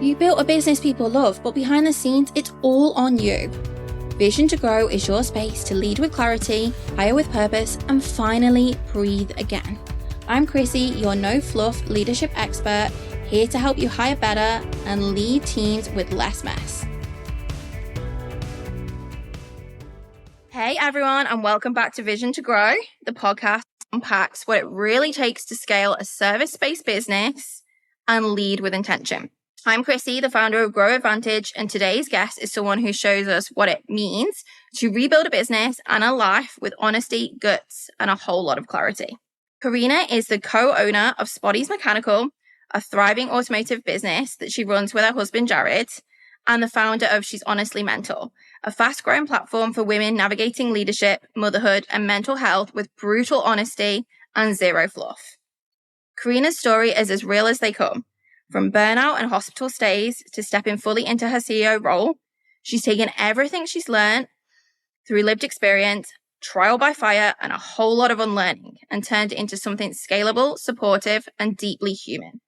You built a business people love, but behind the scenes, it's all on you. Vision to Grow is your space to lead with clarity, hire with purpose, and finally breathe again. I'm Chrissy, your no-fluff leadership expert, here to help you hire better and lead teams with less mess. Hey everyone, and welcome back to Vision to Grow. The podcast unpacks what it really takes to scale a service-based business and lead with intention. I'm Chrissy, the founder of Grow Advantage, and today's guest is someone who shows us what it means to rebuild a business and a life with honesty, guts, and a whole lot of clarity. Corrina is the co-owner of Spotty Mechanical, a thriving automotive business that she runs with her husband, Jared, and the founder of She's Honestly Mental, a fast-growing platform for women navigating leadership, motherhood, and mental health with brutal honesty and zero fluff. Corrina's story is as real as they come. From burnout and hospital stays to stepping fully into her CEO role, she's taken everything she's learned through lived experience, trial by fire, and a whole lot of unlearning and turned it into something scalable, supportive, and deeply human.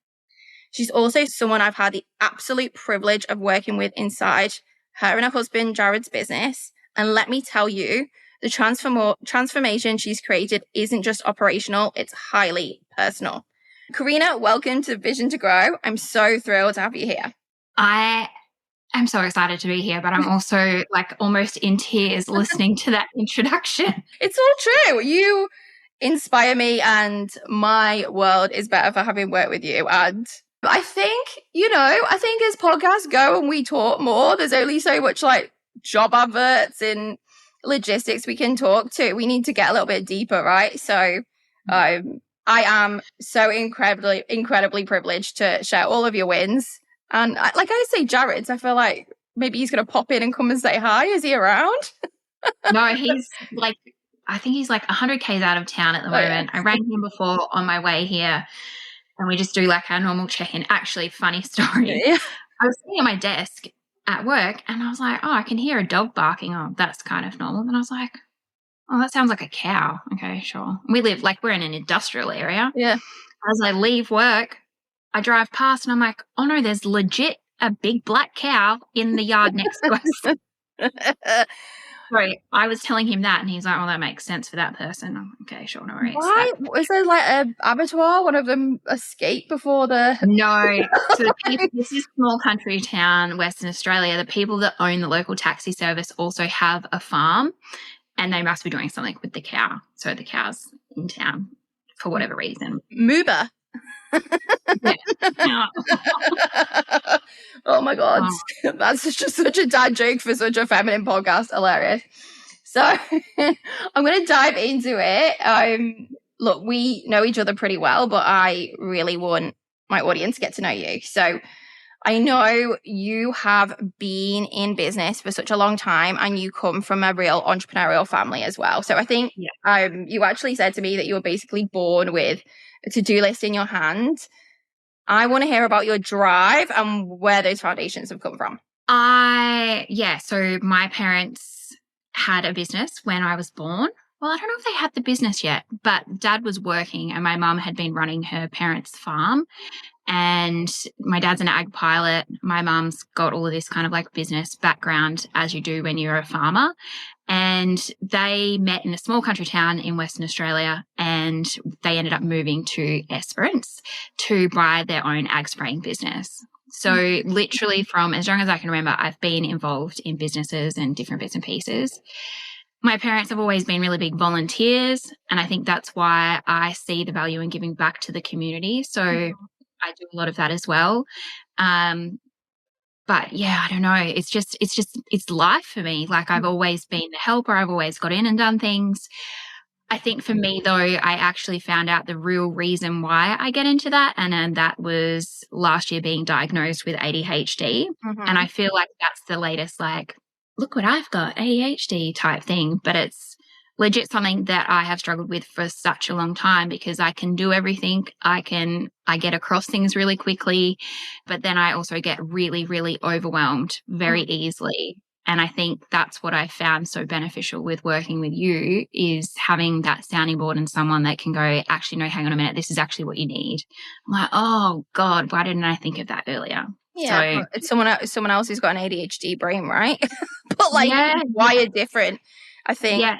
She's also someone I've had the absolute privilege of working with inside her and her husband, Jared's business. And let me tell you, the transformation she's created isn't just operational, it's highly personal. Corrina, welcome to Vision to Grow. I'm so thrilled to have you here. I am so excited to be here, but I'm also like almost in tears listening to that introduction. It's all true. You inspire me and my world is better for having worked with you. And I think, as podcasts go and we talk more, there's only so much like job adverts and logistics we can talk to. We need to get a little bit deeper, right? So I am so incredibly privileged to share all of your wins. And like I say, Jared, I feel like maybe he's going to pop in and come and say hi. Is he around? No, he's like, I think he's like 100 Ks out of town at the moment. Yeah. I rang him before on my way here and we just do like our normal check-in. Actually, funny story. Yeah. I was sitting at my desk at work and I was like, oh, I can hear a dog barking. Oh, that's kind of normal. And I was like, oh, that sounds like a cow. Okay, sure. We're in an industrial area. Yeah. As I leave work, I drive past and I'm like, oh no, there's legit a big black cow in the yard next to us. Sorry, I was telling him that and he's like, oh, that makes sense for that person. I'm, okay, sure, no worries. Why? Was there like an abattoir? One of them escaped before the... No. So this is a small country town, Western Australia. The people that own the local taxi service also have a farm. And they must be doing something with the cow. So the cow's in town for whatever reason. Mooba. Yeah. Oh my God. Oh. That's just such a dad joke for such a feminine podcast. Hilarious. So I'm going to dive into it. Look, we know each other pretty well, but I really want my audience to get to know you. So I know you have been in business for such a long time and you come from a real entrepreneurial family as well. So I think you actually said to me that you were basically born with a to-do list in your hand. I want to hear about your drive and where those foundations have come from. So my parents had a business when I was born. Well, I don't know if they had the business yet, but Dad was working and my mum had been running her parents' farm. And my dad's an ag pilot. My mum's got all of this kind of like business background as you do when you're a farmer. And they met in a small country town in Western Australia and they ended up moving to Esperance to buy their own ag spraying business. So literally from as young as I can remember, I've been involved in businesses and different bits and pieces. My parents have always been really big volunteers. And I think that's why I see the value in giving back to the community. So I do a lot of that as well. But yeah, I don't know. It's life for me. Like I've always been the helper. I've always got in and done things. I think for me though, I actually found out the real reason why I get into that. And that was last year being diagnosed with ADHD. Mm-hmm. And I feel like that's the latest, like, look what I've got, ADHD type thing. But it's legit something that I have struggled with for such a long time because I can do everything. I get across things really quickly, but then I also get really, really overwhelmed very easily. And I think that's what I found so beneficial with working with you is having that sounding board and someone that can go, actually, no, hang on a minute, this is actually what you need. I'm like, oh God, why didn't I think of that earlier? Yeah, So but it's someone else who's got an ADHD brain, right? But like yeah, wired different, I think. yeah.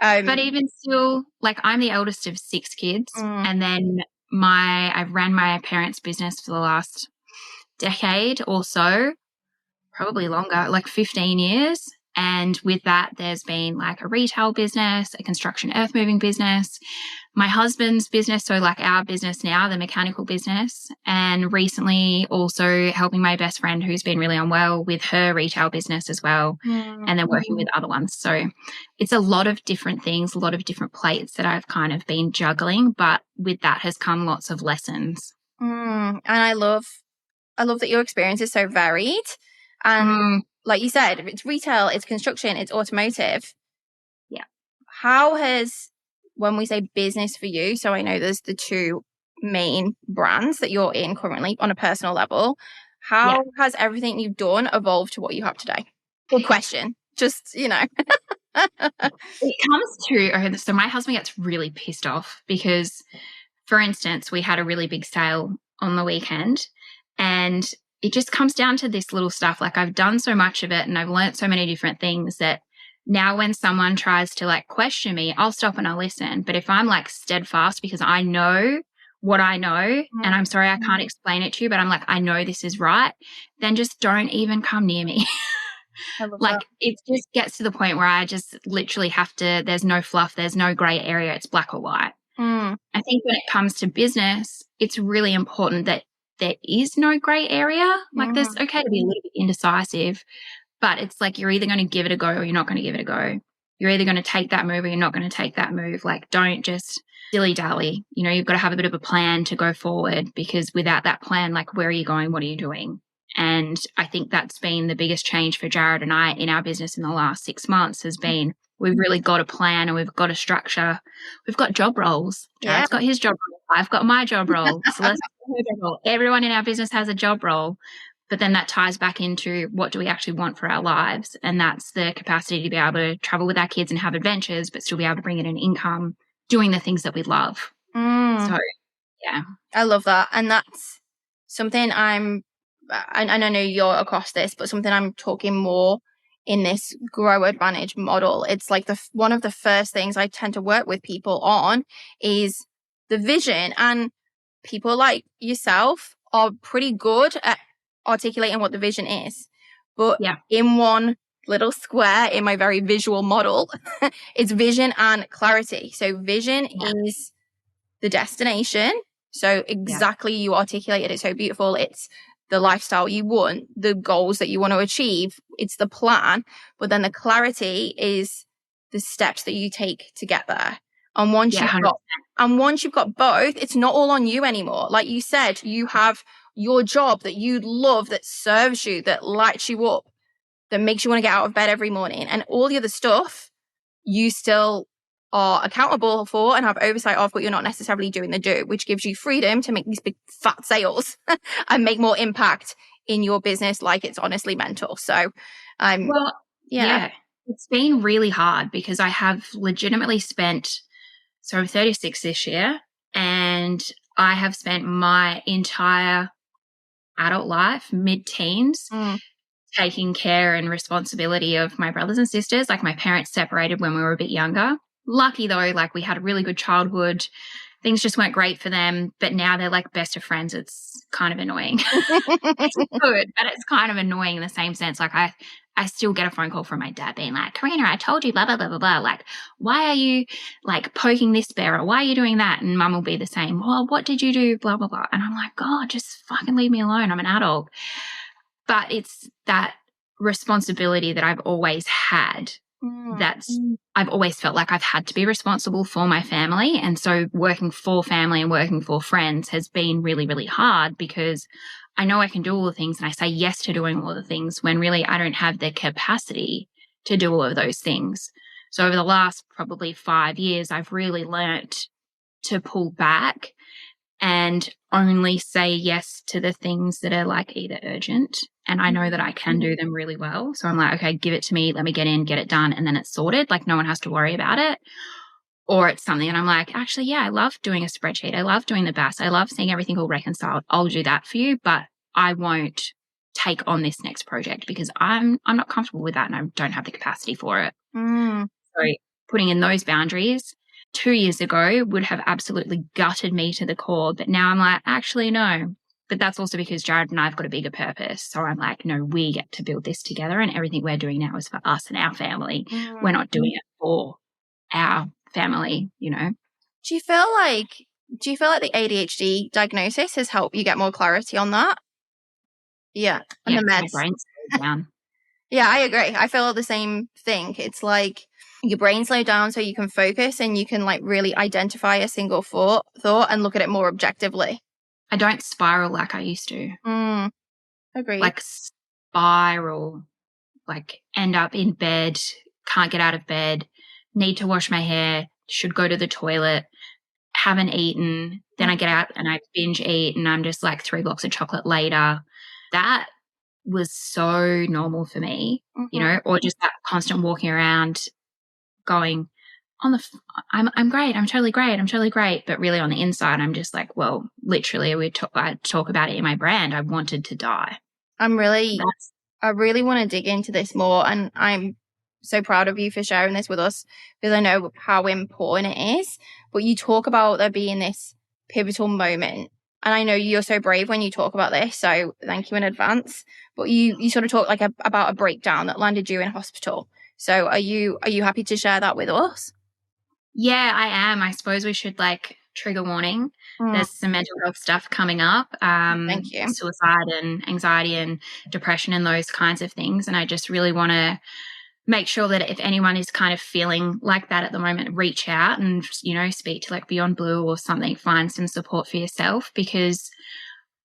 But even still, like I'm the eldest of 6 kids, and then I've ran my parents' business for the last decade or so, probably longer, like 15 years. And with that, there's been like a retail business, a construction earth moving business, my husband's business. So like our business now, the mechanical business, and recently also helping my best friend who's been really unwell with her retail business as well. And then working with other ones. So it's a lot of different things, a lot of different plates that I've kind of been juggling. But with that has come lots of lessons. And I love that your experience is so varied. And like you said, if it's retail, it's construction, it's automotive. Yeah. How has, when we say business for you, so I know there's the 2 main brands that you're in currently on a personal level, how has everything you've done evolved to what you have today? Good question. Just, It comes to, so my husband gets really pissed off because, for instance, we had a really big sale on the weekend, and it just comes down to this little stuff. Like I've done so much of it and I've learned so many different things that now when someone tries to like question me, I'll stop and I'll listen. But if I'm like steadfast because I know what I know, and I'm sorry I can't explain it to you, but I'm like, I know this is right, then just don't even come near me. Like it just gets to the point where I just literally have to, there's no fluff, there's no gray area, it's black or white. I think when it comes to business, it's really important that there is no gray area. Like there's okay to be a little bit indecisive, but it's like you're either going to give it a go or you're not going to give it a go. You're either going to take that move or you're not going to take that move. Like don't just dilly-dally. You've got to have a bit of a plan to go forward, because without that plan, like where are you going? What are you doing? And I think that's been the biggest change for Jared and I in our business in the last 6 months has been we've really got a plan and we've got a structure. We've got job roles. Jared's got his job role. I've got my job role. Celeste's got her job role. Everyone in our business has a job role. But then that ties back into what do we actually want for our lives? And that's the capacity to be able to travel with our kids and have adventures, but still be able to bring in an income doing the things that we love. So, yeah. I love that. And that's something and I know you're across this, but something I'm talking more in this grow advantage model. It's like one of the first things I tend to work with people on is the vision. And people like yourself are pretty good at articulating what the vision is. But in one little square in my very visual model, it's vision and clarity. So vision is the destination. So exactly you articulated it so beautiful. It's the lifestyle you want, the goals that you want to achieve. It's the plan. But then the clarity is the steps that you take to get there. And once you've got both, it's not all on you anymore. Like you said, you have your job that you love, that serves you, that lights you up, that makes you want to get out of bed every morning. And all the other stuff you still are accountable for and have oversight of, but you're not necessarily doing the do, which gives you freedom to make these big fat sales and make more impact in your business like it's honestly mental. So, it's been really hard because I have legitimately spent, so I'm 36 this year, and I have spent my entire adult life, mid-teens, taking care and responsibility of my brothers and sisters. Like my parents separated when we were a bit younger. Lucky though, like we had a really good childhood. Things just weren't great for them, but now they're like best of friends. It's kind of annoying. It's good, but it's kind of annoying in the same sense. Like I still get a phone call from my dad being like, Corrina, I told you, blah, blah, blah, blah, blah. Like, why are you like poking this bear, or why are you doing that? And mum will be the same. Well, what did you do? Blah, blah, blah. And I'm like, God, just fucking leave me alone. I'm an adult. But it's that responsibility that I've always had. I've always felt like I've had to be responsible for my family. And so working for family and working for friends has been really, really hard because I know I can do all the things and I say yes to doing all the things when really I don't have the capacity to do all of those things. So over the last probably 5 years, I've really learnt to pull back and only say yes to the things that are like either urgent and I know that I can do them really well. So I'm like, okay, give it to me. Let me get in, get it done. And then it's sorted. Like no one has to worry about it. Or it's something and I'm like, actually, yeah, I love doing a spreadsheet. I love doing the BAS. I love seeing everything all reconciled. I'll do that for you, but I won't take on this next project because I'm not comfortable with that and I don't have the capacity for it. So putting in those boundaries 2 years ago would have absolutely gutted me to the core. But now I'm like, actually, no. But that's also because Jared and I have got a bigger purpose. So I'm like, no, we get to buid this together and everything we're doing now is for us and our family. We're not doing it for our family, you know. Do you feel like the ADHD diagnosis has helped you get more clarity on that? Yeah. And the meds. My brain's down. Yeah, I agree. I feel the same thing. It's like your brain slowed down so you can focus and you can like really identify a single thought and look at it more objectively. I don't spiral like I used to. Agree. Like spiral, like end up in bed, can't get out of bed, need to wash my hair, should go to the toilet, haven't eaten, then I get out and I binge eat and I'm just like 3 blocks of chocolate later. That was so normal for me, you know, or just that constant walking around going I'm great. I'm totally great. I'm totally great. But really on the inside, I'm just like, well, literally I talk about it in my brand. I wanted to die. I really want to dig into this more. And I'm so proud of you for sharing this with us because I know how important it is. But you talk about there being this pivotal moment. And I know you're so brave when you talk about this. So thank you in advance. But you sort of talk like about a breakdown that landed you in hospital. So are you happy to share that with us? Yeah, I am. I suppose we should like trigger warning. There's some mental health stuff coming up. Thank you. Suicide and anxiety and depression and those kinds of things. And I just really want to make sure that if anyone is kind of feeling like that at the moment, reach out and, you know, speak to like Beyond Blue or something, find some support for yourself because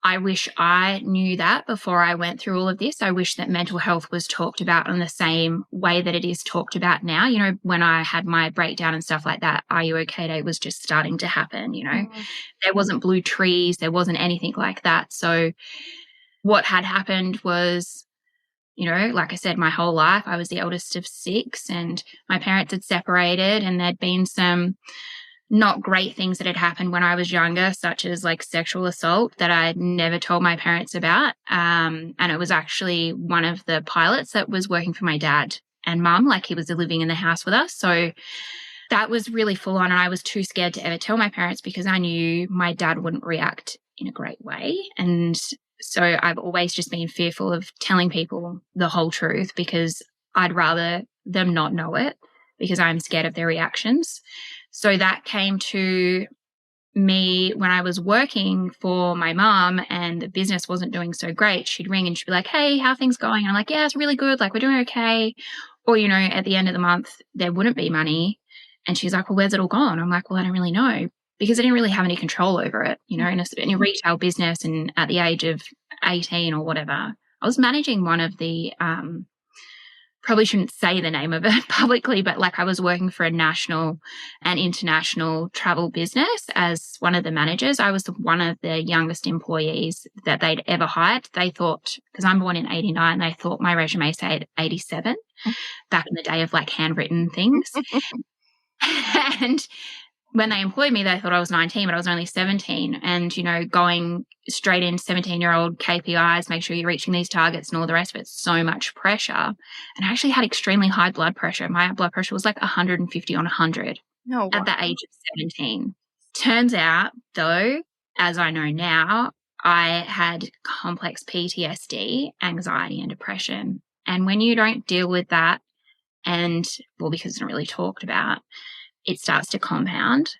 I wish I knew that before I went through all of this. I wish that mental health was talked about in the same way that it is talked about now. You know, when I had my breakdown and stuff like that, Are You Okay Day was just starting to happen, you know. There wasn't blue trees. There wasn't anything like that. So what had happened was, you know, like I said, my whole life, I was the eldest of 6 and my parents had separated and there'd been some not great things that had happened when I was younger, such as like sexual assault that I never told my parents about. And it was actually one of the pilots that was working for my dad and mum, like he was living in the house with us. So that was really full on. And I was too scared to ever tell my parents because I knew my dad wouldn't react in a great way. And so I've always just been fearful of telling people the whole truth because I'd rather them not know it because I'm scared of their reactions. So that came to me when I was working for my mom and the business wasn't doing so great. She'd ring and she'd be like, hey, how are things going? And I'm like, yeah, it's really good. Like, we're doing okay. Or, you know, at the end of the month, there wouldn't be money. And she's like, well, where's it all gone? I'm like, well, I don't really know because I didn't really have any control over it, you know, in a retail business. And at the age of 18 or whatever, I was managing one of the probably shouldn't say the name of it publicly, but like I was working for a national and international travel business as one of the managers. I was one of the youngest employees that they'd ever hired. They thought, because I'm born in 89, they thought my resume said 87 back in the day of like handwritten things. And when they employed me, they thought I was 19, but I was only 17. And, you know, going straight in 17-year-old KPIs, make sure you're reaching these targets and all the rest of it, so much pressure. And I actually had extremely high blood pressure. My blood pressure was like 150 on 100 at the age of 17. Turns out, though, as I know now, I had complex PTSD, anxiety and depression. And when you don't deal with that, and, well, because it's not really talked about, it starts to compound.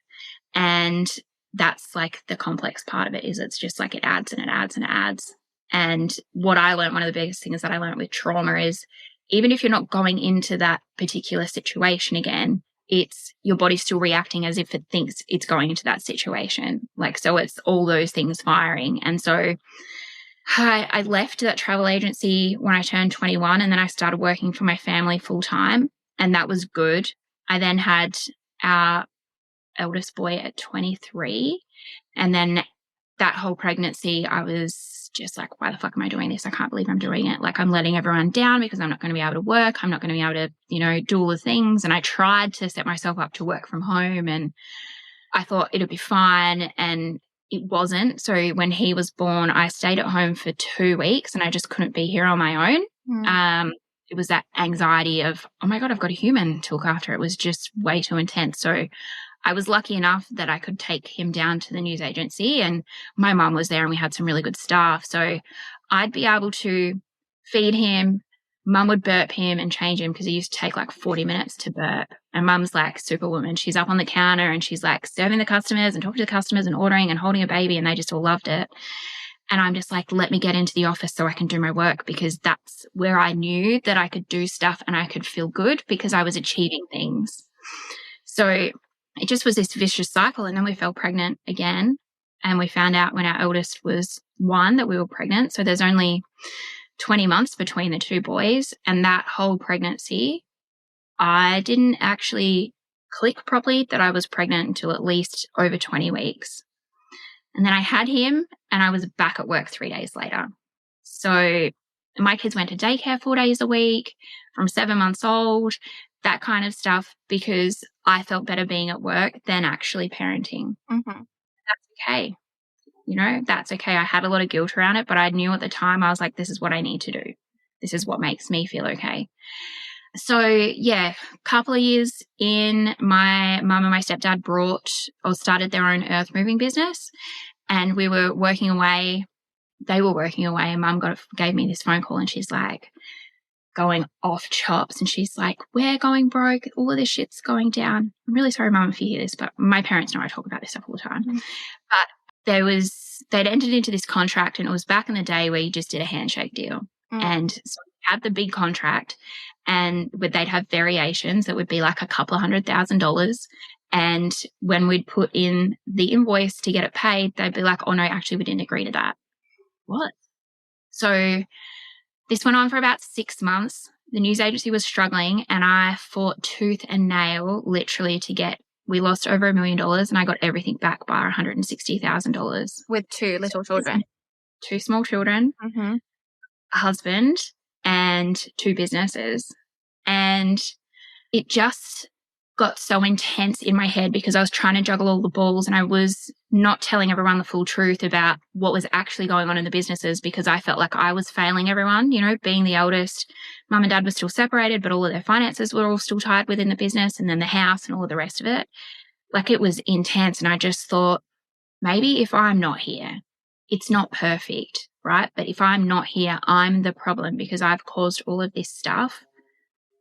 And that's like the complex part of it is it's just like it adds and it adds and it adds. And what I learned, one of the biggest things that I learned with trauma is even if you're not going into that particular situation again, it's your body's still reacting as if it thinks it's going into that situation. Like, so it's all those things firing. And so I left that travel agency when I turned 21 and then I started working for my family full time. And that was good. I then had our eldest boy at 23. And then that whole pregnancy, I was just like, why the fuck am I doing this? I can't believe I'm doing it. Like, I'm letting everyone down because I'm not going to be able to work. I'm not going to be able to, you know, do all the things. And I tried to set myself up to work from home and I thought it'll be fine. And it wasn't. So when he was born, I stayed at home for 2 weeks and I just couldn't be here on my own. It was that anxiety of, oh my God, I've got a human to look after. It was just way too intense. So I was lucky enough that I could take him down to the news agency, and my mum was there and we had some really good staff. So I'd be able to feed him. Mum would burp him and change him because he used to take like 40 minutes to burp. And mum's like superwoman. She's up on the counter and she's like serving the customers and talking to the customers and ordering and holding a baby, and they just all loved it. And I'm just like, let me get into the office so I can do my work, because that's where I knew that I could do stuff and I could feel good because I was achieving things. So it just was this vicious cycle. And then we fell pregnant again. And we found out when our eldest was 1 that we were pregnant. So there's only 20 months between the 2 boys. And that whole pregnancy, I didn't actually click properly that I was pregnant until at least over 20 weeks. And then I had him and I was back at work 3 days later. So my kids went to daycare 4 days a week from 7 months old, that kind of stuff, because I felt better being at work than actually parenting. That's okay. That's okay. I had a lot of guilt around it, but I knew at the time, I was like, this is what I need to do. This is what makes me feel okay. So yeah, a couple of years in, my mum and my stepdad started their own earth moving business, and we were working away. They were working away, and mum gave me this phone call, and she's like going off chops, and she's like, we're going broke. All of this shit's going down. I'm really sorry, mum, if you hear this, but my parents know I talk about this stuff all the time. But they'd entered into this contract, and it was back in the day where you just did a handshake deal. And so we had the big contract, and they'd have variations that would be like a couple of $100,000. And when we'd put in the invoice to get it paid, they'd be like, oh no, actually we didn't agree to that. What? So this went on for about 6 months. The news agency was struggling, and I fought tooth and nail literally we lost over $1 million, and I got everything back by $160,000. With 2 little children. 2 small children, a husband, and 2 businesses. And it just got so intense in my head because I was trying to juggle all the balls, and I was not telling everyone the full truth about what was actually going on in the businesses, because I felt like I was failing everyone, being the eldest. Mum and dad were still separated, but all of their finances were all still tied within the business, and then the house and all of the rest of it. Like, it was intense. And I just thought, maybe if I'm not here, it's not perfect, right? But if I'm not here, I'm the problem, because I've caused all of this stuff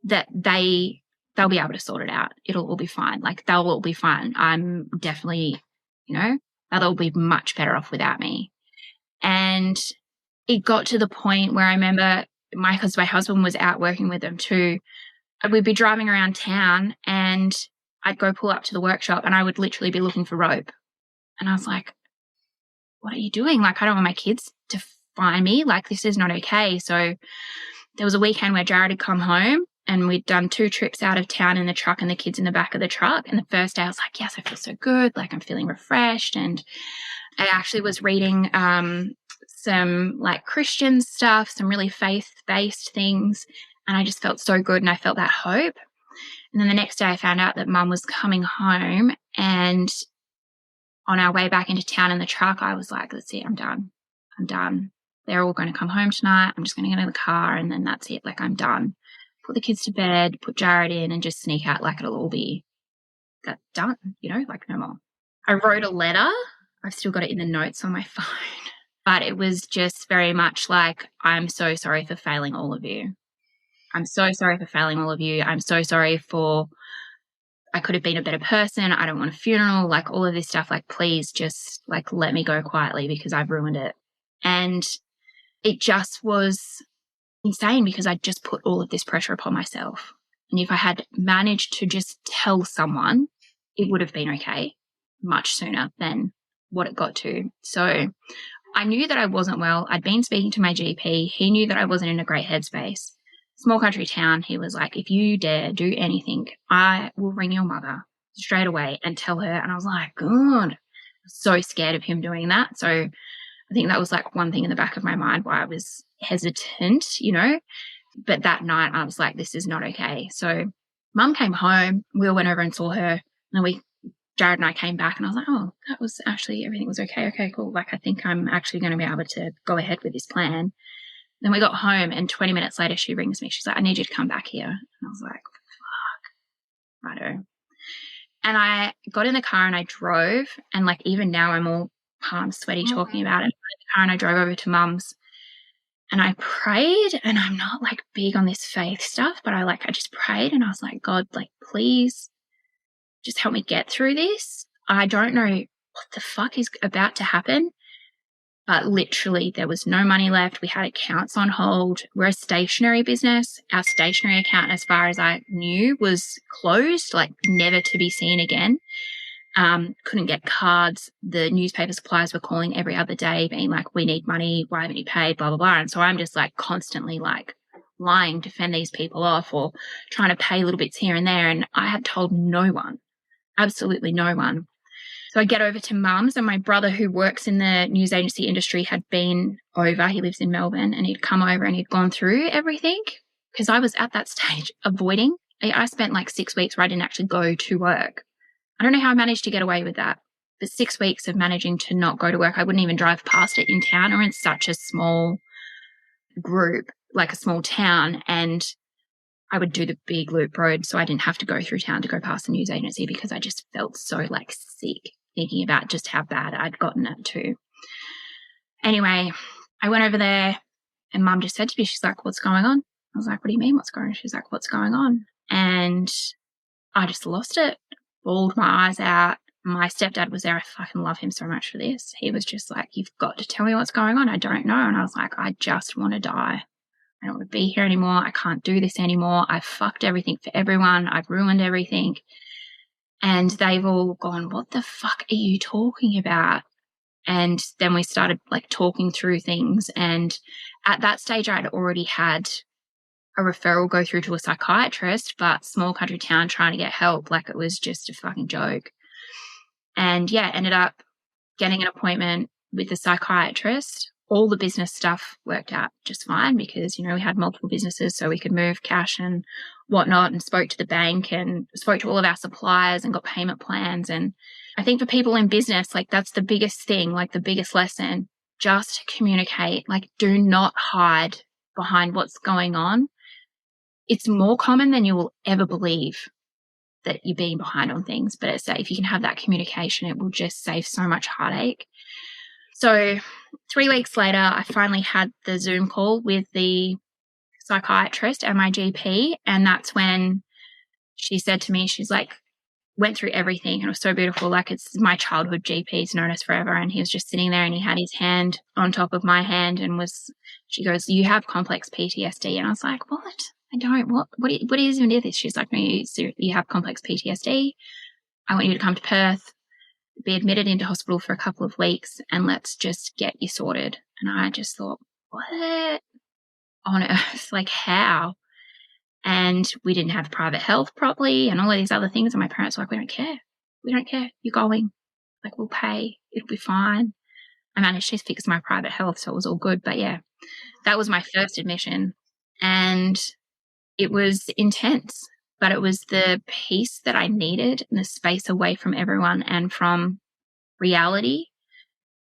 that they'll be able to sort it out. It'll all be fine. Like, they'll all be fine. I'm definitely, they'll be much better off without me. And it got to the point where I remember because my husband was out working with them too, we'd be driving around town, and I'd go pull up to the workshop, and I would literally be looking for rope. And I was like, what are you doing? Like, I don't want my kids to find me. Like, this is not okay. So there was a weekend where Jared had come home, and we'd done 2 trips out of town in the truck and the kids in the back of the truck. And the first day I was like, yes, I feel so good. Like, I'm feeling refreshed. And I actually was reading some like Christian stuff, some really faith-based things. And I just felt so good, and I felt that hope. And then the next day I found out that mum was coming home, and on our way back into town in the truck, I was like, that's it, I'm done. They're all going to come home tonight. I'm just going to get in the car, and then that's it. Like, I'm done. Put the kids to bed, put Jared in, and just sneak out like it'll all be done, like no more. I wrote a letter. I've still got it in the notes on my phone. But it was just very much like, I'm so sorry for failing all of you. I'm so sorry for failing all of you. I'm so sorry I could have been a better person. I don't want a funeral, like all of this stuff. Like, please just like let me go quietly because I've ruined it. And it just was insane because I just put all of this pressure upon myself. And if I had managed to just tell someone, it would have been okay much sooner than what it got to. So I knew that I wasn't well. I'd been speaking to my GP. He knew that I wasn't in a great headspace. Small country town. He was like, if you dare do anything, I will ring your mother straight away and tell her. And I was like, God, I'm so scared of him doing that. So I think that was like one thing in the back of my mind why I was hesitant, But that night I was like, this is not okay. So mum came home. We all went over and saw her. And we Jared and I came back and I was like, oh, that was actually, everything was okay. Okay, cool. Like, I think I'm actually going to be able to go ahead with this plan. Then we got home and 20 minutes later, she rings me. She's like, I need you to come back here. And I was like, fuck, righto. And I got in the car and I drove, and like even now I'm all palms sweaty talking about it. I got in the car and I drove over to Mum's and I prayed, and I'm not like big on this faith stuff, but I just prayed and I was like, God, like, please just help me get through this. I don't know what the fuck is about to happen, but literally there was no money left. We had accounts on hold. We're a stationery business. Our stationery account, as far as I knew, was closed, like never to be seen again. Couldn't get cards. The newspaper suppliers were calling every other day being like, we need money. Why haven't you paid? Blah, blah, blah. And so I'm just like constantly like lying to fend these people off or trying to pay little bits here and there. And I had told no one, absolutely no one. So I get over to Mum's, and my brother, who works in the news agency industry, had been over. He lives in Melbourne, and he'd come over and he'd gone through everything because I was at that stage avoiding. I spent like 6 weeks where I didn't actually go to work. I don't know how I managed to get away with that, but 6 weeks of managing to not go to work. I wouldn't even drive past it in town, or in such a small group, like a small town, and I would do the big loop road so I didn't have to go through town to go past the news agency because I just felt so like sick thinking about just how bad I'd gotten it too. Anyway, I went over there and Mum just said to me, she's like, what's going on? I was like, what do you mean what's going on? She's like, what's going on? And I just lost it, bawled my eyes out. My stepdad was there. I fucking love him so much for this. He was just like, you've got to tell me what's going on. I don't know. And I was like, I just want to die. I don't want to be here anymore. I can't do this anymore. I've fucked everything for everyone. I've ruined everything. And they've all gone, what the fuck are you talking about? And then we started like talking through things. And at that stage, I'd already had a referral go through to a psychiatrist, but small country town trying to get help, like it was just a fucking joke. And yeah, ended up getting an appointment with the psychiatrist. All the business stuff worked out just fine because, you know, we had multiple businesses so we could move cash and whatnot, and spoke to the bank and spoke to all of our suppliers and got payment plans. And I think for people in business, like that's the biggest thing, like the biggest lesson, just communicate, like do not hide behind what's going on. It's more common than you will ever believe that you're being behind on things, but it's if you can have that communication, it will just save so much heartache. So 3 weeks later, I finally had the Zoom call with the psychiatrist and my GP, and that's when she said to me, she's like, went through everything, and it was so beautiful. Like, it's my childhood GP, he's known us forever, and he was just sitting there and he had his hand on top of my hand and she goes, you have complex PTSD. And I was like, what? I don't. What is even this? She's like, no, you have complex PTSD. I want you to come to Perth, be admitted into hospital for a couple of weeks, and let's just get you sorted. And I just thought, what on earth? Like, how? And we didn't have private health properly and all of these other things. And my parents were like, we don't care. We don't care. You're going. Like, we'll pay. It'll be fine. I managed to fix my private health, so it was all good. But yeah, that was my first admission. And it was intense, but it was the peace that I needed and the space away from everyone and from reality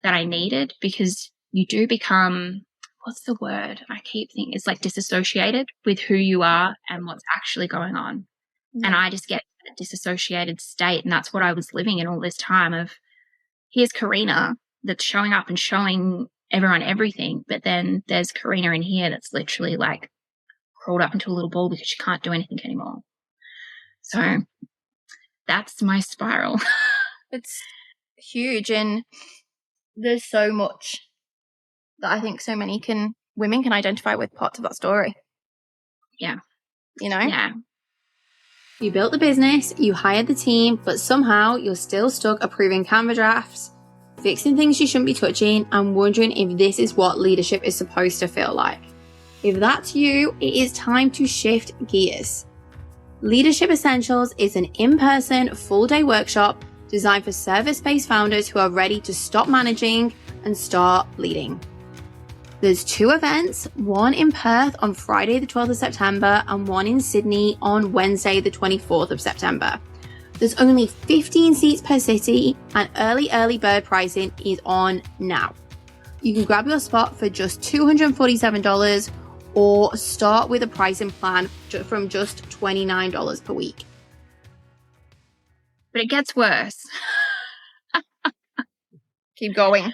that I needed, because you do become, what's the word? I keep thinking it's like disassociated with who you are and what's actually going on. Mm. And I just get a disassociated state. And that's what I was living in all this time of, here's Corrina that's showing up and showing everyone everything. But then there's Corrina in here that's literally like crawled up into a little ball because she can't do anything anymore. So that's my spiral. It's huge, and there's so much that I think so many women can identify with parts of that story. Yeah. You know? Yeah. You built the business, you hired the team, but somehow you're still stuck approving Canva drafts, fixing things you shouldn't be touching, and wondering if this is what leadership is supposed to feel like. If that's you, it is time to shift gears. Leadership Essentials is an in-person, full-day workshop designed for service-based founders who are ready to stop managing and start leading. There's 2 events, one in Perth on Friday the 12th of September and one in Sydney on Wednesday the 24th of September. There's only 15 seats per city and early bird pricing is on now. You can grab your spot for just $247 or start with a pricing plan from just $29 per week. But it gets worse. Keep going.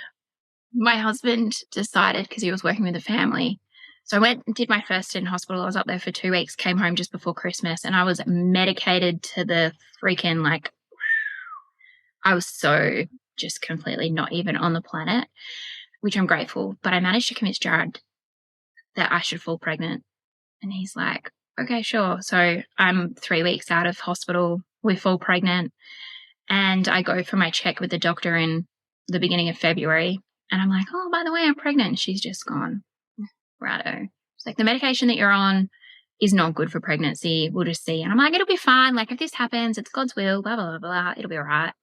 My husband decided, because he was working with a family. So I went and did my first in hospital. I was up there for 2 weeks, came home just before Christmas, and I was medicated to the freaking, like, I was so just completely not even on the planet, which I'm grateful. But I managed to convince Jared that I should fall pregnant. And he's like, okay, sure. So I'm 3 weeks out of hospital. We fall pregnant. And I go for my check with the doctor in the beginning of February. And I'm like, oh, by the way, I'm pregnant. And she's just gone, righto. She's like, the medication that you're on is not good for pregnancy. We'll just see. And I'm like, it'll be fine. Like, if this happens, it's God's will, blah, blah, blah, blah. It'll be all right.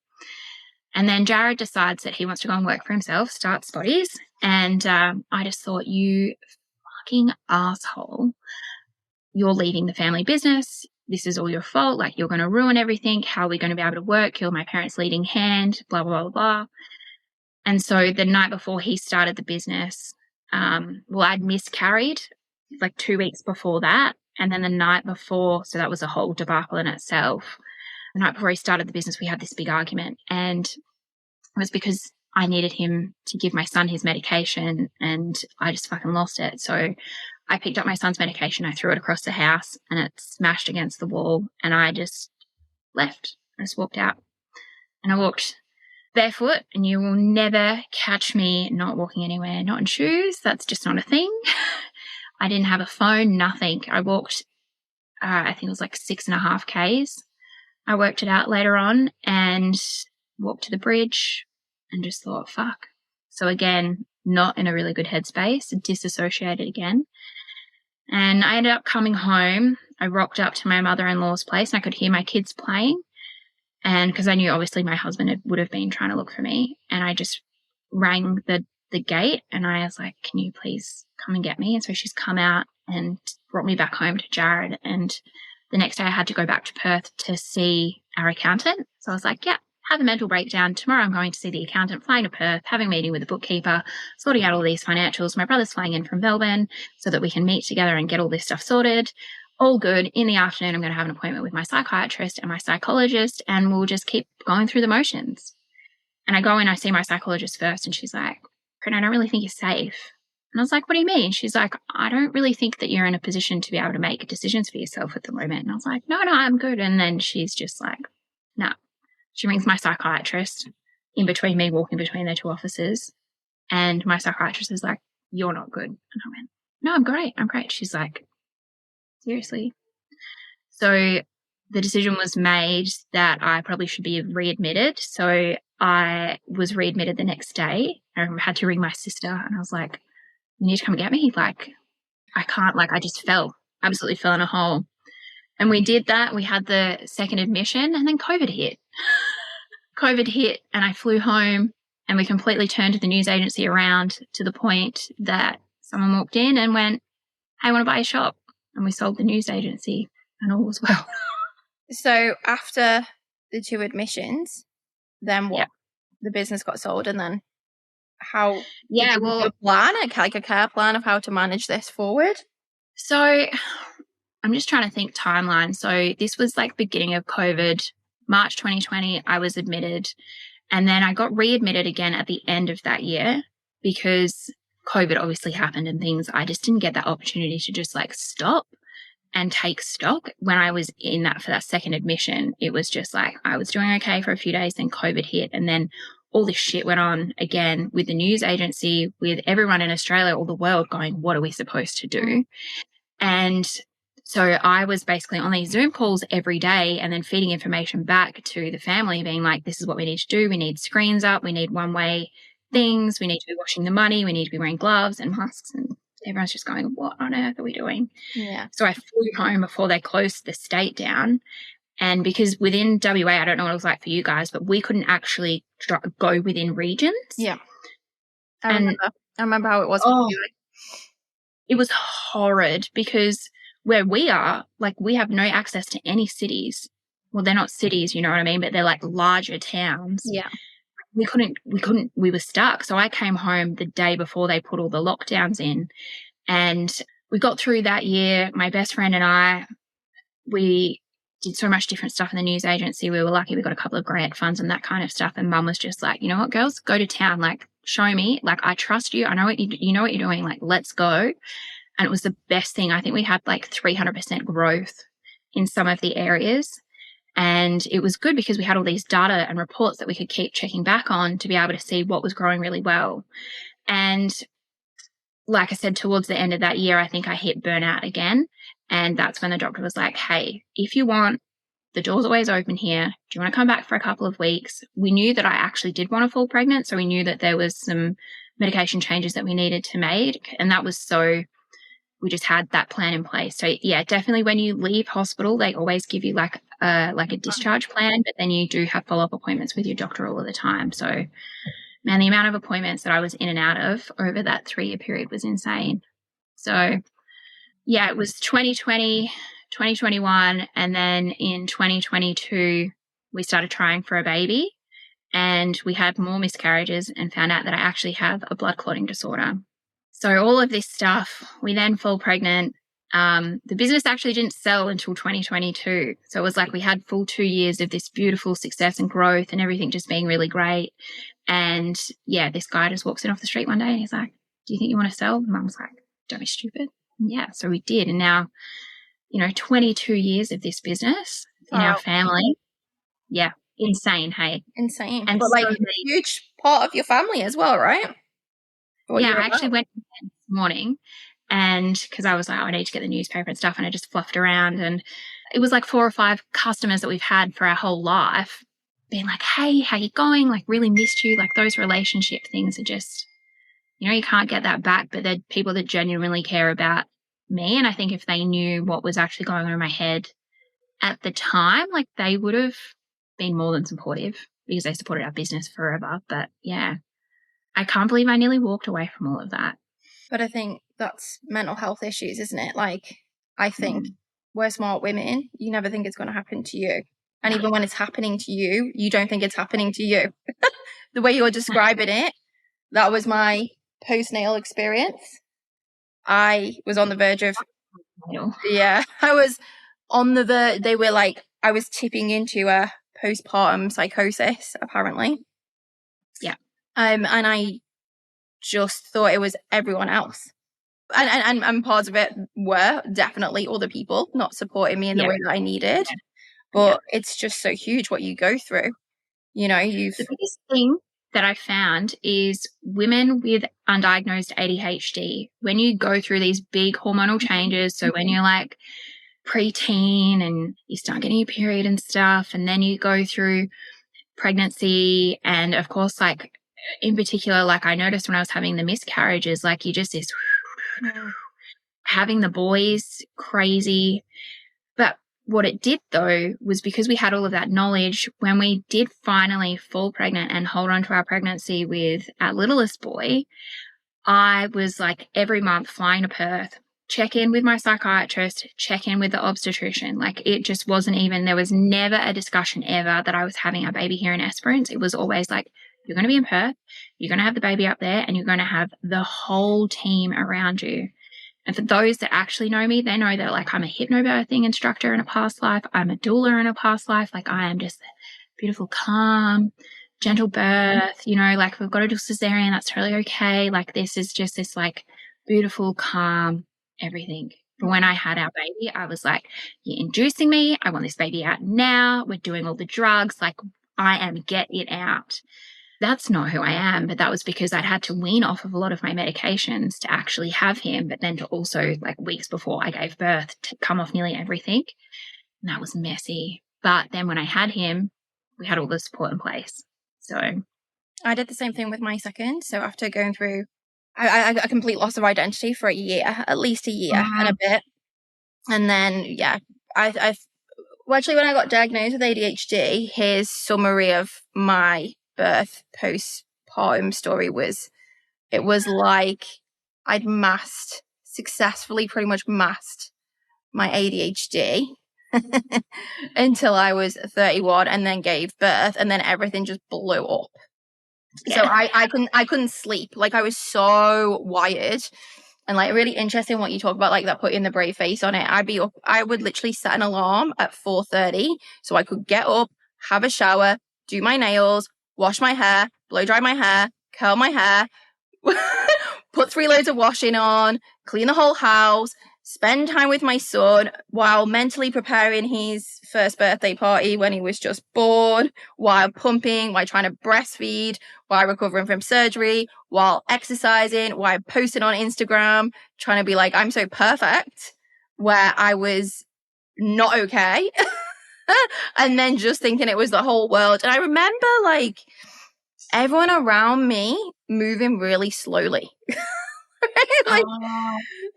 And then Jared decides that he wants to go and work for himself, start Spotties. And I just thought, you fucking asshole. You're leaving the family business. This is all your fault. Like, you're going to ruin everything. How are we going to be able to work? You're my parents' leading hand, blah, blah, blah, blah. And so the night before he started the business, I'd miscarried like 2 weeks before that. And then the night before, so that was a whole debacle in itself. The night before he started the business, we had this big argument. And it was because I needed him to give my son his medication and I just fucking lost it. So I picked up my son's medication, I threw it across the house and it smashed against the wall and I just left. I just walked out. And I walked barefoot, and you will never catch me not walking anywhere, not in shoes. That's just not a thing. I didn't have a phone, nothing. I walked, I think it was like 6.5 Ks. I worked it out later on and walked to the bridge and just thought, fuck. So again, not in a really good headspace, disassociated again. And I ended up coming home. I rocked up to my mother-in-law's place and I could hear my kids playing. And because I knew obviously my husband would have been trying to look for me. And I just rang the gate and I was like, can you please come and get me? And so she's come out and brought me back home to Jared. And the next day I had to go back to Perth to see our accountant. So I was like, yeah, have a mental breakdown. Tomorrow I'm going to see the accountant, flying to Perth, having a meeting with the bookkeeper, sorting out all these financials. My brother's flying in from Melbourne so that we can meet together and get all this stuff sorted. All good. In the afternoon, I'm going to have an appointment with my psychiatrist and my psychologist, and we'll just keep going through the motions. And I go in, I see my psychologist first, and she's like, Corrina, I don't really think you're safe. And I was like, what do you mean? She's like, I don't really think that you're in a position to be able to make decisions for yourself at the moment. And I was like, no, I'm good. And then she's just like, no. She rings my psychiatrist in between me walking between the two offices. And my psychiatrist is like, you're not good. And I went, no, I'm great. She's like, seriously? So the decision was made that I probably should be readmitted. So I was readmitted the next day. I had to ring my sister and I was like, you need to come and get me. Like, I can't, like, I just absolutely fell in a hole. And we did that. We had the second admission and then COVID hit. And I flew home and we completely turned the news agency around to the point that someone walked in and went, hey, I want to buy a shop. And we sold the news agency and all was well. So after the 2 admissions, then what? Yeah. The business got sold and then how? Yeah, a plan, like a care plan of how to manage this forward? So I'm just trying to think timeline. So this was like beginning of COVID, March 2020, I was admitted. And then I got readmitted again at the end of that year because COVID obviously happened and things. I just didn't get that opportunity to just like stop and take stock. When I was in that for that second admission, it was just like I was doing okay for a few days, then COVID hit, and then all this shit went on again with the news agency, with everyone in Australia, all the world going, what are we supposed to do? And so I was basically on these Zoom calls every day and then feeding information back to the family, being like, this is what we need to do. We need screens up. We need one-way things. We need to be washing the money. We need to be wearing gloves and masks. And everyone's just going, what on earth are we doing? Yeah. So I flew home before they closed the state down. And because within WA, I don't know what it was like for you guys, but we couldn't actually go within regions. Yeah. I remember how it was. It was horrid because where we are, like, we have no access to any cities. well, they're not cities, you know what I mean? But they're like larger towns. Yeah. We were stuck. So I came home the day before they put all the lockdowns in, and we got through that year. My best friend and I, we did so much different stuff in the news agency. We were lucky we got a couple of grant funds and that kind of stuff. And mum was just like, you know what, girls, go to town. Like, show me. Like, I trust you. I know you know what you're doing. Like, let's go. And it was the best thing. I think we had like 300% growth in some of the areas. And it was good because we had all these data and reports that we could keep checking back on to be able to see what was growing really well. And like I said, towards the end of that year, I think I hit burnout again. And that's when the doctor was like, hey, if you want, the door's always open here. Do you want to come back for a couple of weeks? We knew that I actually did want to fall pregnant. So we knew that there was some medication changes that we needed to make. And that was so we just had that plan in place. So yeah, definitely when you leave hospital, they always give you like a discharge plan, but then you do have follow-up appointments with your doctor all of the time. So man, the amount of appointments that I was in and out of over that 3-year period was insane. So yeah, it was 2020, 2021, and then in 2022, we started trying for a baby, and we had more miscarriages and found out that I actually have a blood clotting disorder. So all of this stuff, we then fall pregnant. The business actually didn't sell until 2022. So it was like we had full 2 years of this beautiful success and growth and everything just being really great. And yeah, this guy just walks in off the street one day and he's like, do you think you want to sell? And Mum's like, don't be stupid. And yeah, so we did. And now, 22 years of this business in our family. Yeah, insane, hey? Insane. And but so like a huge part of your family as well, right? Yeah, I actually went this morning, and because I was like, I need to get the newspaper and stuff, and I just fluffed around, and it was like 4 or 5 customers that we've had for our whole life being like, hey, how you going? Like, really missed you. Like, those relationship things are just, you can't get that back, but they're people that genuinely care about me. And I think if they knew what was actually going on in my head at the time, like, they would have been more than supportive because they supported our business forever. But yeah, I can't believe I nearly walked away from all of that. But I think that's mental health issues, isn't it? Like, I think we're smart women. You never think it's going to happen to you. And even when it's happening to you, you don't think it's happening to you. The way you're describing it, that was my postnatal experience. I was on the verge of, I was on the verge. They were like, I was tipping into a postpartum psychosis, apparently. Yeah. And I just thought it was everyone else. And parts of it were definitely other people not supporting me in the way that I needed. Yeah. But it's just so huge what you go through. The biggest thing that I found is women with undiagnosed ADHD, when you go through these big hormonal changes, so when you're like preteen and you start getting your period and stuff, and then you go through pregnancy, and of course, like in particular, like I noticed when I was having the miscarriages, like you just this having the boys crazy. But what it did though was because we had all of that knowledge, when we did finally fall pregnant and hold on to our pregnancy with our littlest boy, I was like every month flying to Perth, check in with my psychiatrist, check in with the obstetrician. Like it just wasn't even, there was never a discussion ever that I was having a baby here in Esperance. It was always like, you're going to be in Perth, you're going to have the baby up there, and you're going to have the whole team around you. And for those that actually know me, they know that like I'm a hypnobirthing instructor in a past life. I'm a doula in a past life. Like I am just beautiful, calm, gentle birth, like if we've got to do cesarean, that's totally okay. Like this is just this like beautiful, calm, everything. But when I had our baby, I was like, you're inducing me. I want this baby out now. We're doing all the drugs. Like I am, get it out. That's not who I am, but that was because I'd had to wean off of a lot of my medications to actually have him, but then to also, like weeks before I gave birth, to come off nearly everything. And that was messy. But then when I had him, we had all the support in place. So I did the same thing with my second. So after going through a complete loss of identity for a year, at least a year and a bit. And then, actually when I got diagnosed with ADHD, his summary of my birth postpartum story was, it was like I'd successfully pretty much masked my ADHD. until I was 31 and then gave birth, and then everything just blew up. Yeah. So I couldn't sleep. Like, I was so wired. And like, really interesting what you talk about, like that putting the brave face on it. I would literally set an alarm at 4:30 so I could get up, have a shower, do my nails, wash my hair, blow dry my hair, curl my hair, put 3 loads of washing on, clean the whole house, spend time with my son while mentally preparing his first birthday party when he was just born, while pumping, while trying to breastfeed, while recovering from surgery, while exercising, while posting on Instagram, trying to be like, I'm so perfect, where I was not okay. And then just thinking it was the whole world. And I remember like everyone around me moving really slowly. Like,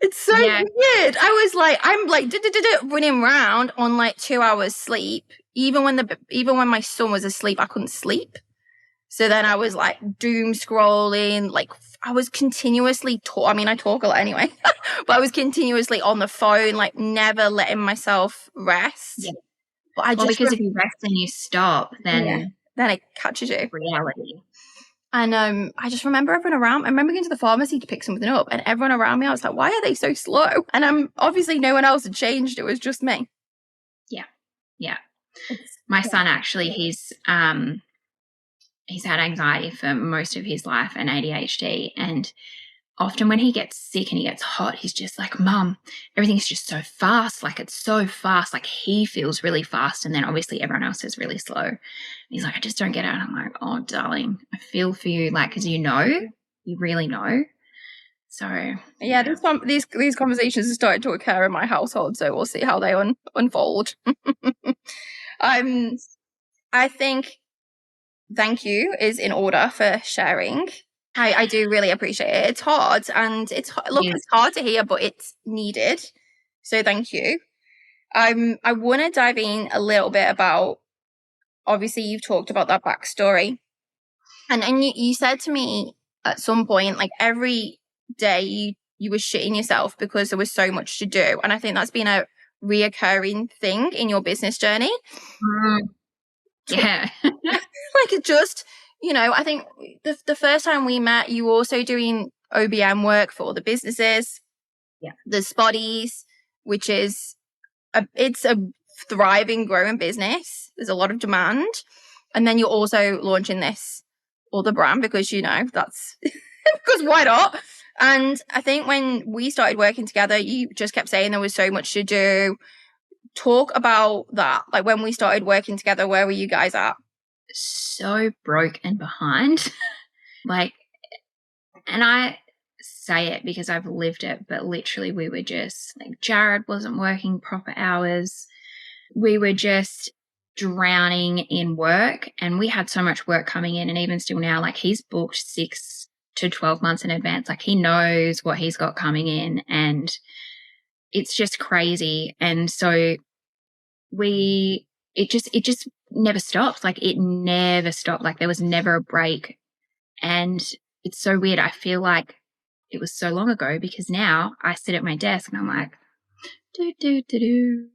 it's so weird. I was like, I'm like running around on like 2 hours sleep. Even when my son was asleep, I couldn't sleep. So then I was like doom scrolling. Like, I was continuously I talk a lot anyway, but I was continuously on the phone, like never letting myself rest. Yeah. But because if you rest and you stop, then it catches you. Reality. And I just remember everyone around. I remember going to the pharmacy to pick something up, and everyone around me, I was like, why are they so slow? And obviously no one else had changed. It was just me. Yeah. My son, actually, he's had anxiety for most of his life and ADHD. And often when he gets sick and he gets hot, he's just like, Mum, everything's just so fast. Like, it's so fast. Like, he feels really fast. And then obviously everyone else is really slow. And he's like, I just don't get it. And I'm like, oh, darling, I feel for you. Like, because you really know. So, yeah. These conversations have started to occur in my household. So we'll see how they unfold. I think thank you is in order for sharing. I do really appreciate it. It's hard, and it's hard to hear, but it's needed. So thank you. I want to dive in a little bit about, obviously you've talked about that backstory, and you said to me at some point, like every day you were shitting yourself because there was so much to do, and I think that's been a reoccurring thing in your business journey. Yeah. Like, it just, I think the first time we met, you were also doing OBM work for the businesses. Yeah. The Spotties, which is it's a thriving, growing business. There's a lot of demand. And then you're also launching this other brand because, that's because why not? And I think when we started working together, you just kept saying there was so much to do. Talk about that. Like, when we started working together, where were you guys at? So broke and behind. Like, and I say it because I've lived it, but literally we were just like, Jared wasn't working proper hours. We were just drowning in work, and we had so much work coming in, and even still now, like, he's booked 6 to 12 months in advance. Like, he knows what he's got coming in, and it's just crazy. And so it just never stopped. Like, it never stopped. Like, there was never a break. And it's so weird. I feel like it was so long ago, because now I sit at my desk and I'm like, do.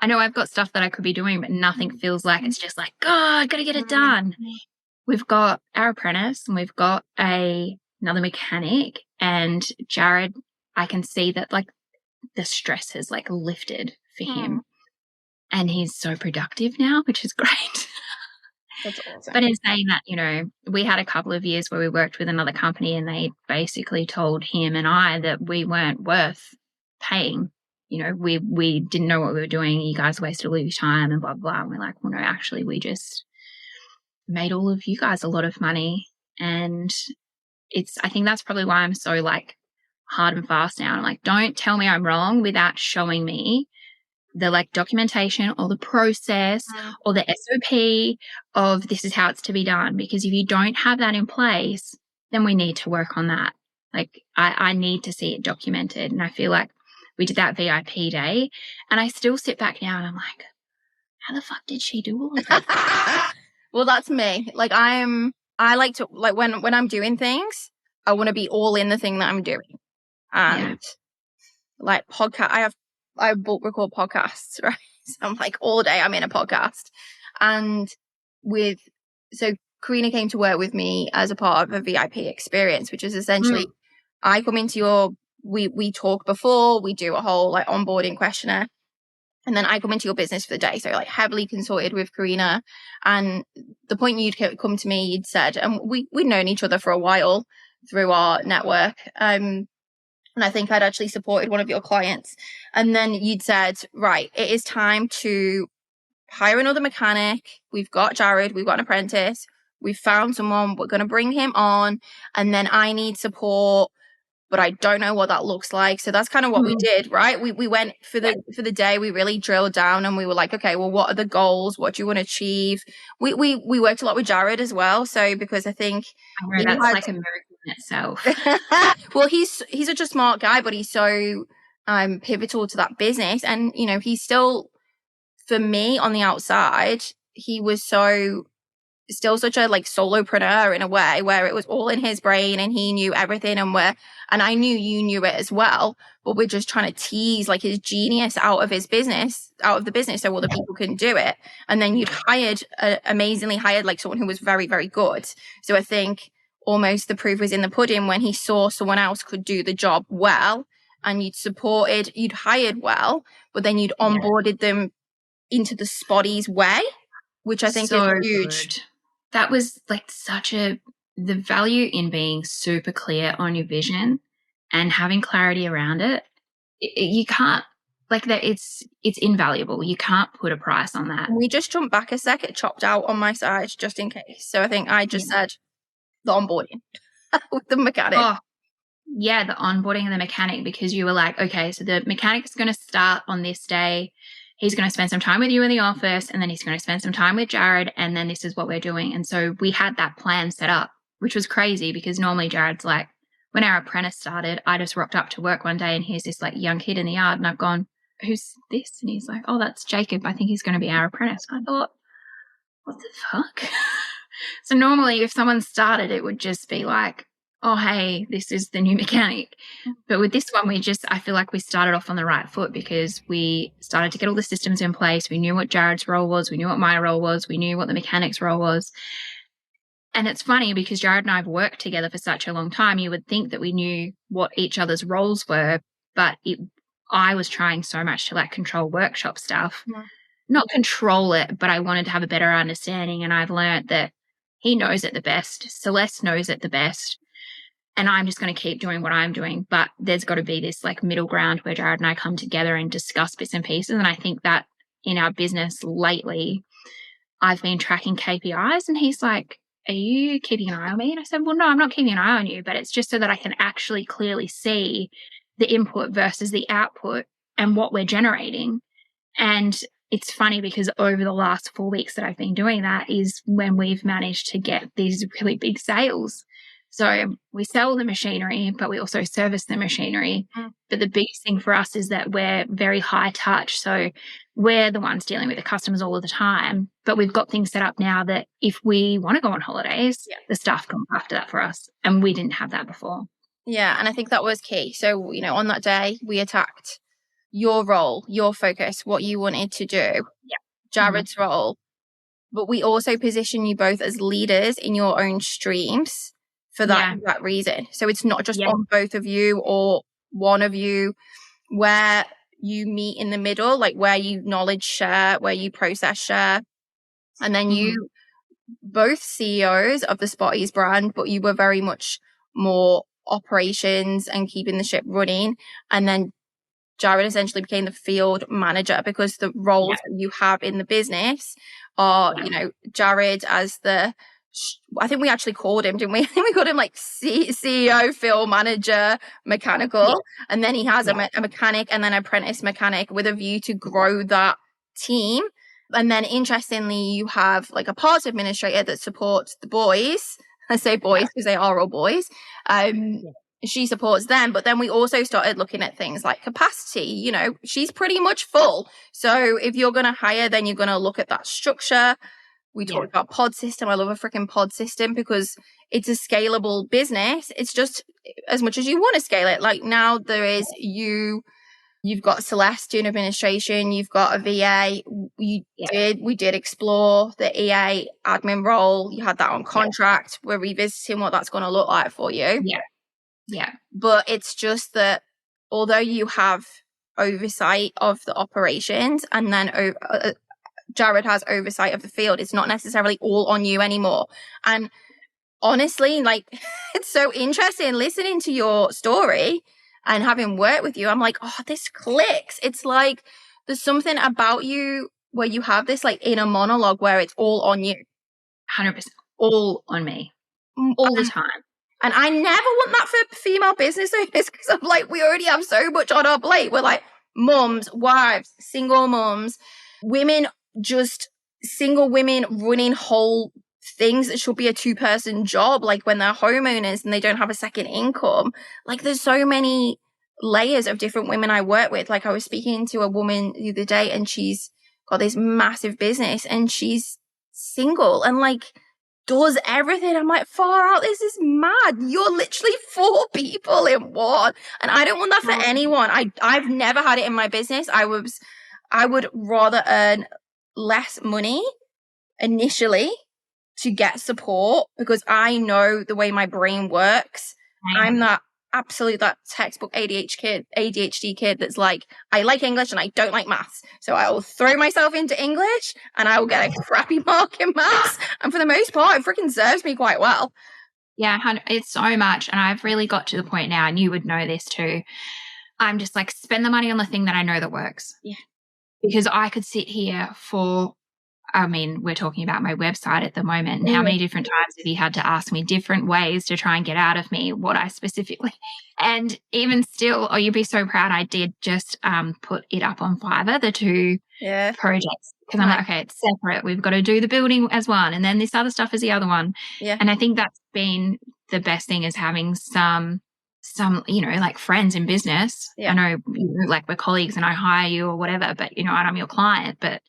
I know I've got stuff that I could be doing, but nothing feels like, it's just like, God, got to get it done. We've got our apprentice, and we've got another mechanic, and Jared, I can see that like the stress has like lifted for him, and he's so productive now, which is great. That's awesome. But in saying that, we had a couple of years where we worked with another company, and they basically told him and I that we weren't worth paying. We didn't know what we were doing. You guys wasted all of your time and blah, blah. And we're like, well, no, actually, we just made all of you guys a lot of money. And I think that's probably why I'm so like hard and fast now. I'm like, don't tell me I'm wrong without showing me the like documentation or the process or the SOP of this is how it's to be done. Because if you don't have that in place, then we need to work on that. Like, I need to see it documented. And I feel like we did that VIP day, and I still sit back now and I'm like, how the fuck did she do all of that? Well, that's me. Like, I like to, like, when I'm doing things, I want to be all in the thing that I'm doing. And like I bulk record podcasts, right? I'm like, all day I'm in a podcast. And so Corrina came to work with me as a part of a VIP experience, which is essentially I come into we talk before, we do a whole like onboarding questionnaire. And then I come into your business for the day. So like heavily consulted with Corrina. And the point you'd come to me, you'd said, and we'd known each other for a while through our network. And I think I'd actually supported one of your clients. And then you'd said, right, it is time to hire another mechanic. We've got Jared, we've got an apprentice. We've found someone, we're going to bring him on. And then I need support, but I don't know what that looks like. So that's kind of what we did, right? We went for the day. We really drilled down and we were like, okay, well, what are the goals? What do you want to achieve? We worked a lot with Jared as well. So because I think that's like a miracle in itself. Well, he's such a smart guy, but he's so pivotal to that business. And, you know, he's still, for me on the outside, he was still such a like solopreneur in a way where it was all in his brain and he knew everything and I knew you knew it as well, but we're just trying to tease like his genius out of the business so other people can do it. And then you'd amazingly hired like someone who was very, very good. So I think almost the proof was in the pudding when he saw someone else could do the job well and you'd hired well, but then you'd onboarded them into the Spotty's way, which I think is huge. Good. That was like the value in being super clear on your vision and having clarity around it. You can't like that. It's invaluable. You can't put a price on that. We just jumped back a sec. It chopped out on my side just in case. So I think I just said the onboarding with the mechanic. Oh, yeah, the onboarding and the mechanic, because you were like, okay, so the mechanic is going to start on this day. He's going to spend some time with you in the office and then he's going to spend some time with Jared and then this is what we're doing. And so we had that plan set up, which was crazy because normally Jared's like, when our apprentice started, I just rocked up to work one day and here's this like young kid in the yard and I've gone, who's this? And he's like, oh, that's Jacob. I think he's going to be our apprentice. I thought, what the fuck? So normally if someone started, it would just be like, oh, hey, this is the new mechanic. But with this one, I feel like we started off on the right foot because we started to get all the systems in place. We knew what Jared's role was. We knew what my role was. We knew what the mechanic's role was. And it's funny because Jared and I have worked together for such a long time. You would think that we knew what each other's roles were, but I was trying so much to like control workshop stuff. Yeah. Not control it, but I wanted to have a better understanding. And I've learned that he knows it the best. Celeste knows it the best. And I'm just going to keep doing what I'm doing. But there's got to be this like middle ground where Jared and I come together and discuss bits and pieces. And I think that in our business lately, I've been tracking KPIs and he's like, are you keeping an eye on me? And I said, well, no, I'm not keeping an eye on you, but it's just so that I can actually clearly see the input versus the output and what we're generating. And it's funny because over the last 4 weeks that I've been doing that is when we've managed to get these really big sales. So we sell the machinery, but we also service the machinery. But the biggest thing for us is that we're very high touch. So we're the ones dealing with the customers all of the time. But we've got things set up now that if we want to go on holidays, the staff come after that for us. And we didn't have that before. Yeah, and I think that was key. So, you know, on that day, we attacked your role, your focus, what you wanted to do, Jared's role. But we also position you both as leaders in your own streams. For that reason. So it's not just on both of you or one of you, where you meet in the middle, like where you knowledge share, where you process share. And then you both CEOs of the Spotty's brand, but you were very much more operations and keeping the ship running. And then Jared essentially became the field manager because the roles that you have in the business are, you know, Jared as I think we actually called him, didn't we? I think we called him like CEO, field manager, mechanical. Yeah. And then he has a mechanic and then apprentice mechanic with a view to grow that team. And then interestingly, you have like a parts administrator that supports the boys. I say boys because they are all boys. She supports them. But then we also started looking at things like capacity. You know, she's pretty much full. So if you're going to hire, then you're going to look at that structure. We talked about pod system. I love a freaking pod system because it's a scalable business. It's just as much as you want to scale it. Like now there is you You've got Celeste doing administration. You've got a VA. We did explore the EA admin role. You had that on contract. We're revisiting what that's going to look like for you. Yeah. But it's just that although you have oversight of the operations and then Jared has oversight of the field, it's not necessarily all on you anymore. And honestly, like, it's so interesting listening to your story and having worked with you. I'm like, oh, this clicks. It's like there's something about you where you have this like inner monologue where it's all on you. 100%. All on me. All the time. And I never want that for female business owners because I'm like, we already have so much on our plate. We're like mums, wives, single mums, single women running whole things that should be a 2-person job, like when they're homeowners and they don't have a second income. Like there's so many layers of different women I work with. Like I was speaking to a woman the other day and she's got this massive business and she's single and like does everything. I'm like, far out, this is mad. You're literally 4 people in one. And I don't want that for anyone. I've never had it in my business. I would rather earn less money initially to get support because I know the way my brain works. I'm that textbook ADHD kid that's like, I like English and I don't like maths. So I will throw myself into English and I will get a crappy mark in maths. And for the most part, it freaking serves me quite well. Yeah, it's so much. And I've really got to the point now, and you would know this too. I'm just like, spend the money on the thing that I know that works. Yeah. Because I could sit here we're talking about my website at the moment. And how many different times have you had to ask me different ways to try and get out of me what I specifically, and even still, you'd be so proud. I did just put it up on Fiverr, the 2 projects, because I'm like, okay, it's separate. We've got to do the building as one, and then this other stuff is the other one. Yeah. And I think that's been the best thing, is having some, like friends in business. Yeah. I know, like we're colleagues and I hire you or whatever, but and I'm your client, but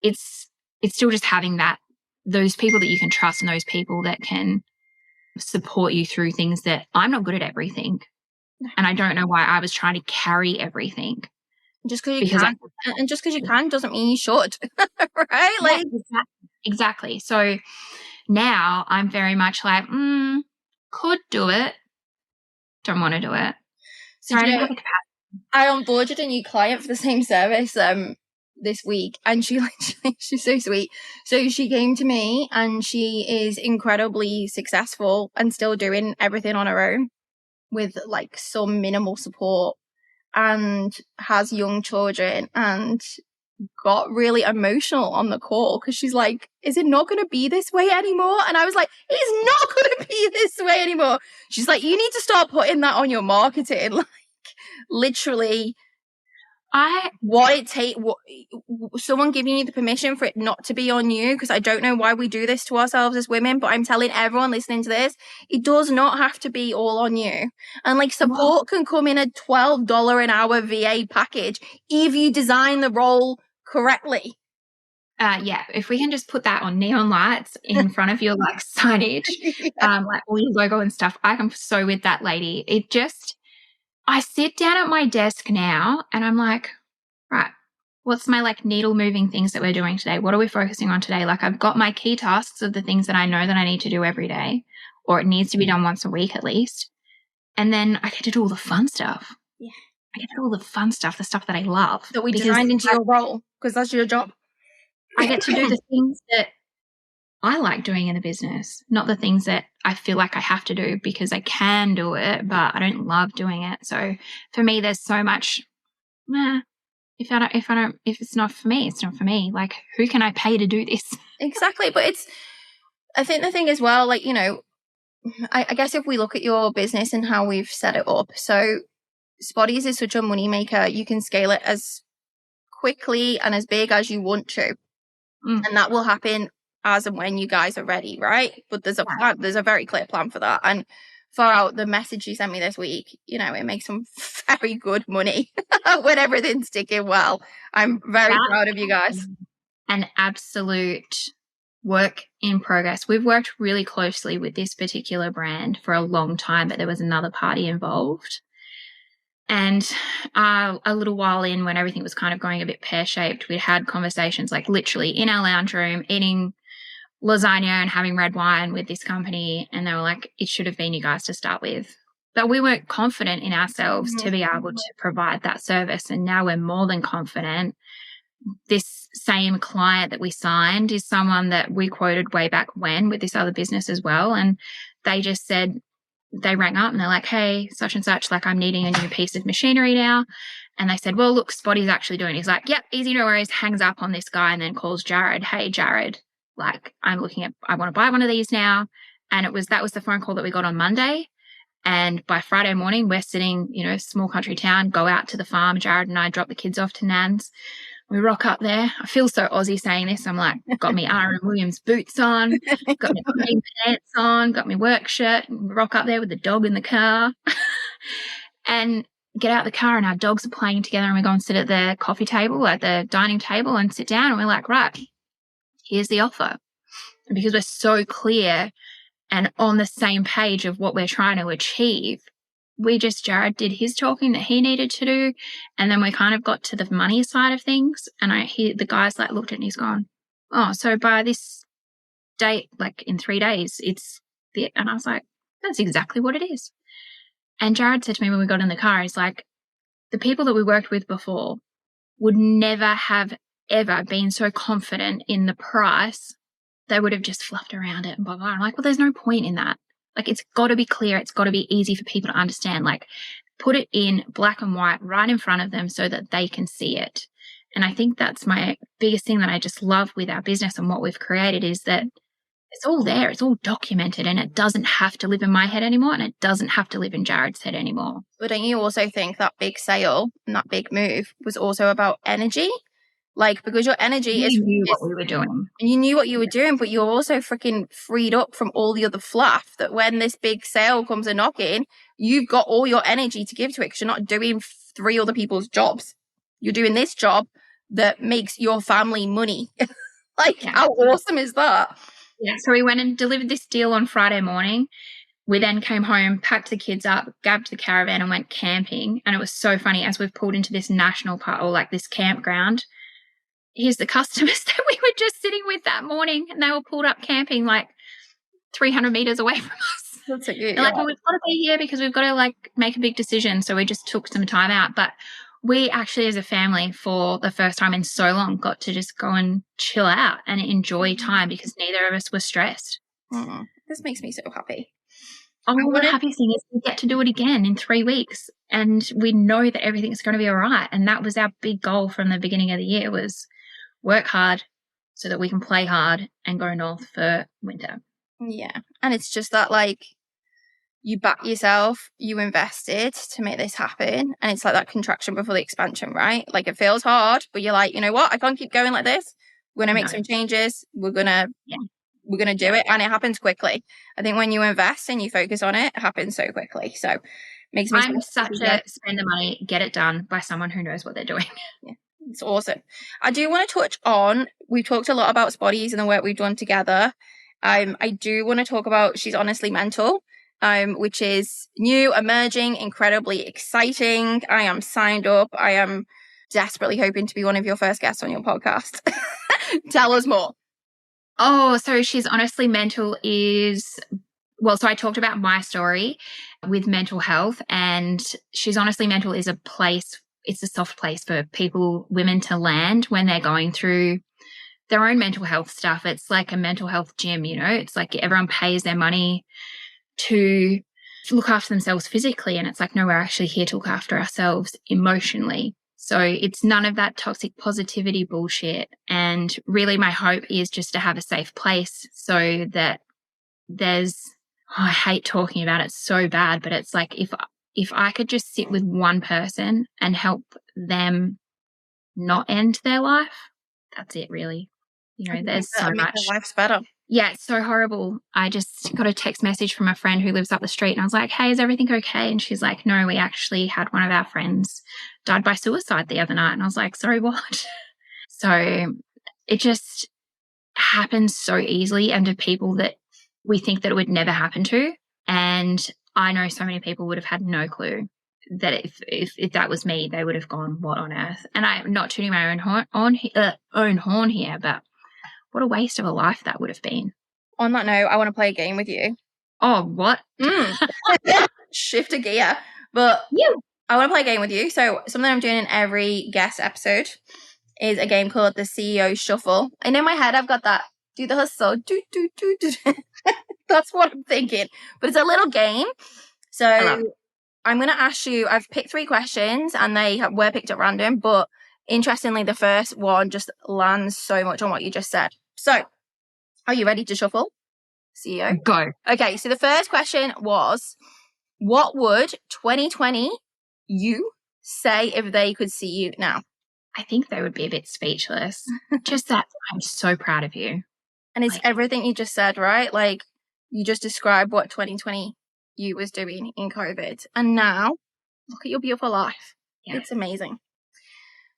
it's still just having those people that you can trust and those people that can support you through things that I'm not good at everything. And I don't know why I was trying to carry everything. Just because you can. And just because you can doesn't mean you should. Right? Like exactly. So now I'm very much like, could do it. Don't want to do it. So I don't have the capacity. I onboarded a new client for the same service this week, and she's so sweet. So she came to me and she is incredibly successful and still doing everything on her own with like some minimal support, and has young children, and got really emotional on the call because she's like, is it not going to be this way anymore? And I was like, it's not going to be this way anymore. She's like, you need to start putting that on your marketing. Like literally someone giving you the permission for it not to be on you, because I don't know why we do this to ourselves as women, but I'm telling everyone listening to this, it does not have to be all on you. And like support can come in a $12 an hour VA package if you design the role correctly. If we can just put that on neon lights in front of your like signage, like all your logo and stuff, I'm so with that lady. I sit down at my desk now and I'm like, right, what's my like needle moving things that we're doing today? What are we focusing on today? Like I've got my key tasks of the things that I know that I need to do every day, or it needs to be done once a week at least. And then I get to do all the fun stuff. Yeah. I get to do all the fun stuff, the stuff that I love. That we designed into your role, because that's your job. I get to do the things that I like doing in the business, not the things that I feel like I have to do because I can do it, but I don't love doing it. So for me, there's so much, if it's not for me, it's not for me. Like, who can I pay to do this? Exactly. But I think the thing as well, like, I guess if we look at your business and how we've set it up, so Spotty's is such a money maker. You can scale it as quickly and as big as you want to. And that will happen as and when you guys are ready, right? But there's a plan, there's a very clear plan for that. And far out, the message you sent me this week, it makes some very good money when everything's ticking well. I'm very proud of you guys. An absolute work in progress. We've worked really closely with this particular brand for a long time, but there was another party involved. And a little while in, when everything was kind of going a bit pear-shaped, we had conversations like literally in our lounge room eating lasagna and having red wine with this company. And they were like, it should have been you guys to start with. But we weren't confident in ourselves to be able to provide that service. And now we're more than confident. This same client that we signed is someone that we quoted way back when with this other business as well. And they just said, they rang up and they're like, hey, such and such, like I'm needing a new piece of machinery now. And they said, well, look, Spotty's actually doing it. He's like, yep, easy, no worries, hangs up on this guy and then calls Jared. Hey, Jared, like I want to buy one of these now. And that was the phone call that we got on Monday. And by Friday morning, we're sitting, small country town, go out to the farm. Jared and I drop the kids off to Nan's. We rock up there. I feel so Aussie saying this. I'm like, got me R.M. Williams boots on, got me clean pants on, got me work shirt, rock up there with the dog in the car and get out the car and our dogs are playing together and we go and sit at the coffee table, at the dining table and sit down and we're like, right, here's the offer. And because we're so clear and on the same page of what we're trying to achieve, Jared did his talking that he needed to do. And then we kind of got to the money side of things. And the guy's like looked at it and he's gone, oh, so by this date, like in 3 days, it's the, and I was like, that's exactly what it is. And Jared said to me when we got in the car, he's like, the people that we worked with before would never have ever been so confident in the price. They would have just fluffed around it and blah, blah. I'm like, well, there's no point in that. Like, it's got to be clear. It's got to be easy for people to understand. Like, put it in black and white right in front of them so that they can see it. And I think that's my biggest thing that I just love with our business and what we've created is that it's all there. It's all documented and it doesn't have to live in my head anymore and it doesn't have to live in Jared's head anymore. But don't you also think that big sale and that big move was also about energy? Like, because your energy is... You knew what we were doing. And you knew what you were doing, but you're also freaking freed up from all the other fluff that when this big sale comes a knocking, you've got all your energy to give to it because you're not doing 3 other people's jobs. You're doing this job that makes your family money. How awesome is that? Yeah, so we went and delivered this deal on Friday morning. We then came home, packed the kids up, gabbed the caravan and went camping. And it was so funny as we've pulled into this national park or like this campground. Here's the customers that we were just sitting with that morning and they were pulled up camping like 300 meters away from us. That's so good. They're like, well, we've got to be here because we've got to like make a big decision. So we just took some time out. But we actually as a family for the first time in so long got to just go and chill out and enjoy time because neither of us were stressed. This makes me so happy. Oh, the happy thing is we get to do it again in 3 weeks and we know that everything's going to be all right. And that was our big goal from the beginning of the year was work hard so that we can play hard and go north for winter. Yeah. And it's just that like you back yourself, you invested to make this happen. And it's like that contraction before the expansion, right? Like it feels hard, but you're like, you know what? I can't keep going like this. We're going to make some changes. We're going to do it. And it happens quickly. I think when you invest and you focus on it, it happens so quickly. So it makes me such a spend the money, get it done by someone who knows what they're doing. Yeah. It's awesome. I do want to touch on, we've talked a lot about Spotties and the work we've done together. I do want to talk about She's Honestly Mental, which is new, emerging, incredibly exciting. I am signed up. I am desperately hoping to be one of your first guests on your podcast. Tell us more. Oh, so She's Honestly Mental is... Well, so I talked about my story with mental health and She's Honestly Mental is a place, it's a soft place for women to land when they're going through their own mental health stuff. It's like a mental health gym, it's like everyone pays their money to look after themselves physically. And it's like, no, we're actually here to look after ourselves emotionally. So it's none of that toxic positivity bullshit. And really my hope is just to have a safe place so that I hate talking about it so bad, but it's like if I could just sit with one person and help them not end their life, that's it really. There's so much. Their life's better. Yeah, it's so horrible. I just got a text message from a friend who lives up the street and I was like, hey, is everything okay? And she's like, no, we actually had one of our friends died by suicide the other night. And I was like, sorry, what? So it just happens so easily and to people that we think that it would never happen to. And I know so many people would have had no clue. that if that was me, they would have gone, what on earth? And I'm not tooting my own horn here, but what a waste of a life that would have been. On that note, I want to play a game with you. Oh, what? Shift a gear. But Yeah. I want to play a game with you. So something I'm doing in every guest episode is a game called the CEO Shuffle. And in my head, I've got that, do the hustle, do. That's what I'm thinking. But it's a little game. So I'm going to ask you, I've picked 3 questions and they were picked at random. But interestingly, the first one just lands so much on what you just said. So are you ready to shuffle? CEO? Go. Okay, so the first question was, what would 2020 you say if they could see you now? I think they would be a bit speechless. Just that I'm so proud of you. And it's everything you just said, right? Like, you just described what 2020 you was doing in COVID. And now, look at your beautiful life. Yeah. It's amazing.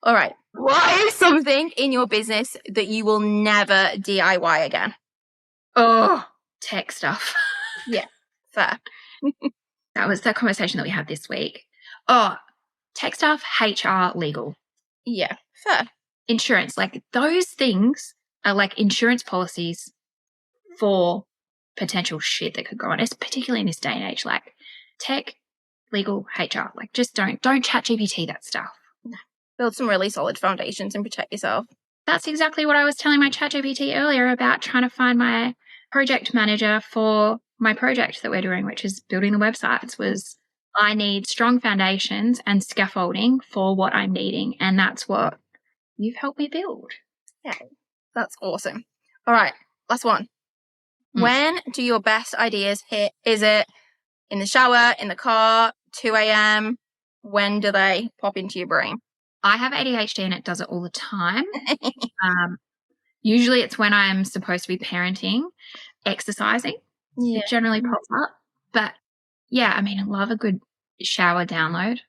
All right. What is something in your business that you will never DIY again? Oh, tech stuff. Yeah, fair. That was the conversation that we had this week. Oh, tech stuff, HR, legal. Yeah, fair. Insurance, like those things are like insurance policies for potential shit that could go on, particularly in this day and age, like tech, legal, HR. Like just don't chat GPT that stuff. Build some really solid foundations and protect yourself. That's exactly what I was telling my chat GPT earlier about trying to find my project manager for my project that we're doing, which is building the websites, was I need strong foundations and scaffolding for what I'm needing. And that's what you've helped me build. Yeah, that's awesome. All right, last one. When do your best ideas hit? Is it in the shower, in the car, 2 a.m.? When do they pop into your brain? I have ADHD and it does it all the time. Usually it's when I'm supposed to be parenting, exercising. Yeah. It generally pops up. But yeah, I mean, I love a good shower download.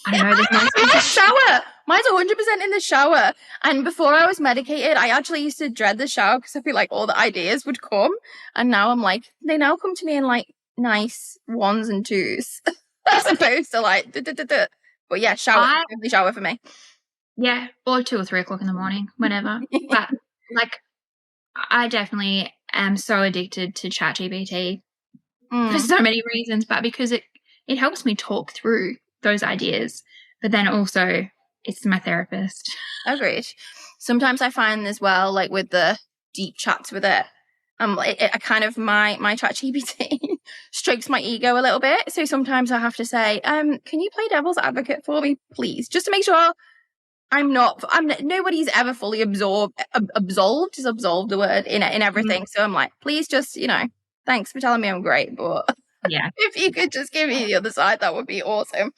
I don't know. There's no shower. Mine's 100% in the shower. And before I was medicated, I actually used to dread the shower because I feel like all the ideas would come. And now I'm like, they now come to me in like nice 1s and 2s as opposed to like, But yeah, shower for me. Yeah, or 2 or 3 o'clock in the morning, whenever. But like, I definitely am so addicted to ChatGPT for so many reasons, but because it helps me talk through those ideas. But then also, it's my therapist. Agreed. Sometimes I find as well, like with the deep chats with it, I kind of my ChatGPT strokes my ego a little bit. So sometimes I have to say, can you play devil's advocate for me, please, just to make sure nobody's ever fully absolved the word in everything. So I'm like, please just, thanks for telling me I'm great, but yeah, if you could just give me the other side, that would be awesome.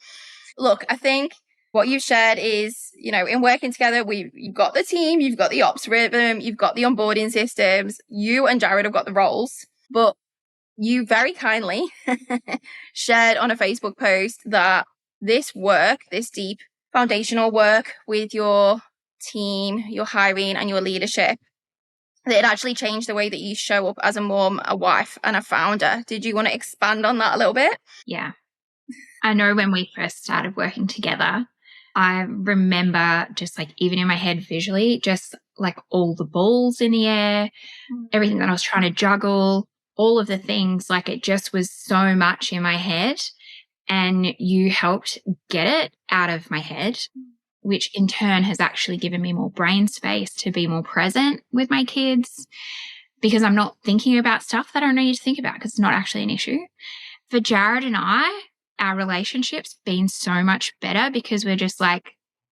Look, I think what you've shared is, in working together, you've got the team, you've got the ops rhythm, you've got the onboarding systems, you and Jared have got the roles, but you very kindly shared on a Facebook post that this deep foundational work with your team, your hiring and your leadership, that it actually changed the way that you show up as a mom, a wife and a founder. Did you want to expand on that a little bit? Yeah. I know when we first started working together, I remember just like even in my head visually, just like all the balls in the air, everything that I was trying to juggle, all of the things, like it just was so much in my head. And you helped get it out of my head, which in turn has actually given me more brain space to be more present with my kids because I'm not thinking about stuff that I don't need to think about because it's not actually an issue. For Jared and I, our relationship's been so much better because we're just like,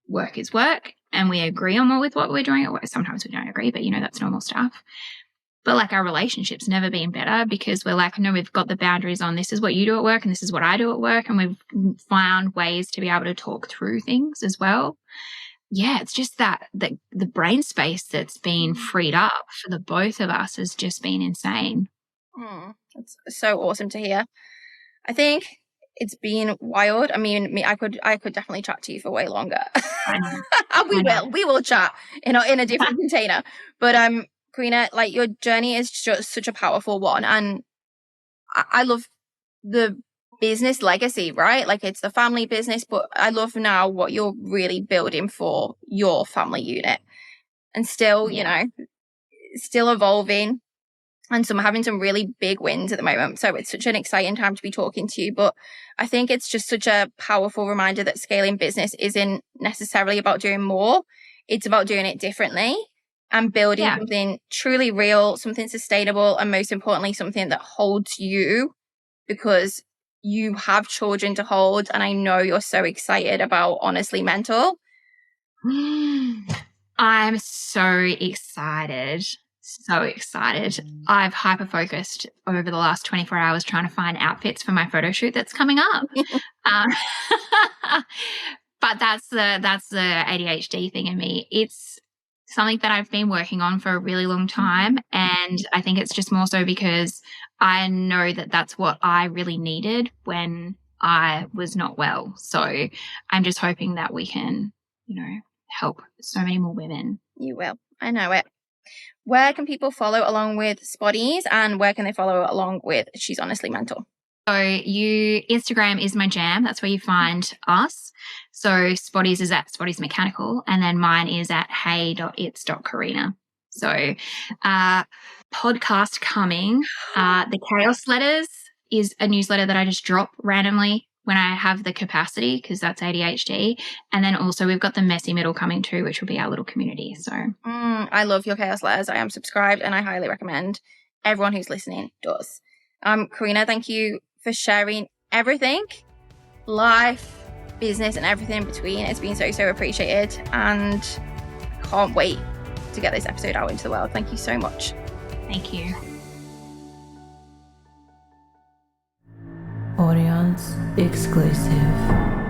work is work and we agree on what we're doing at work. Sometimes we don't agree, but that's normal stuff. But like our relationship's never been better because we're like, no, we've got the boundaries on this is what you do at work and this is what I do at work. And we've found ways to be able to talk through things as well. Yeah, it's just that the brain space that's been freed up for the both of us has just been insane. That's so awesome to hear. I think it's been wild. I mean, I could definitely chat to you for way longer. And we will chat in a different container. But Corrina, like your journey is just such a powerful one, and I love the business legacy, right? Like it's the family business, but I love now what you're really building for your family unit, and still, you know, still evolving, and having some really big wins at the moment. So it's such an exciting time to be talking to you. But I think it's just such a powerful reminder that scaling business isn't necessarily about doing more. It's about doing it differently and building something truly real, something sustainable, and most importantly, something that holds you, because you have children to hold. And I know you're so excited about Honestly Mental. I'm so excited. So excited. I've hyper-focused over the last 24 hours trying to find outfits for my photo shoot that's coming up. But that's the ADHD thing in me. It's something that I've been working on for a really long time. And I think it's just more so because I know that that's what I really needed when I was not well. So I'm just hoping that we can, you know, help so many more women. You will. I know it. Where can people follow along with Spotties, and where can they follow along with She's Honestly Mental? So Instagram is my jam. That's where you find us. So Spotties is at Spotty Mechanical, and then mine is at hey.its.corrina. So podcast coming. The Chaos Letters is a newsletter that I just drop randomly when I have the capacity, because that's ADHD. And then also we've got the Messy Middle coming too, which will be our little community. So I love your Chaos Letters. I am subscribed, and I highly recommend everyone who's listening does. Corrina, thank you for sharing everything, life, business, and everything in between. It's been so appreciated, and I can't wait to get this episode out into the world. Thank you so much. Thank you. Audience exclusive.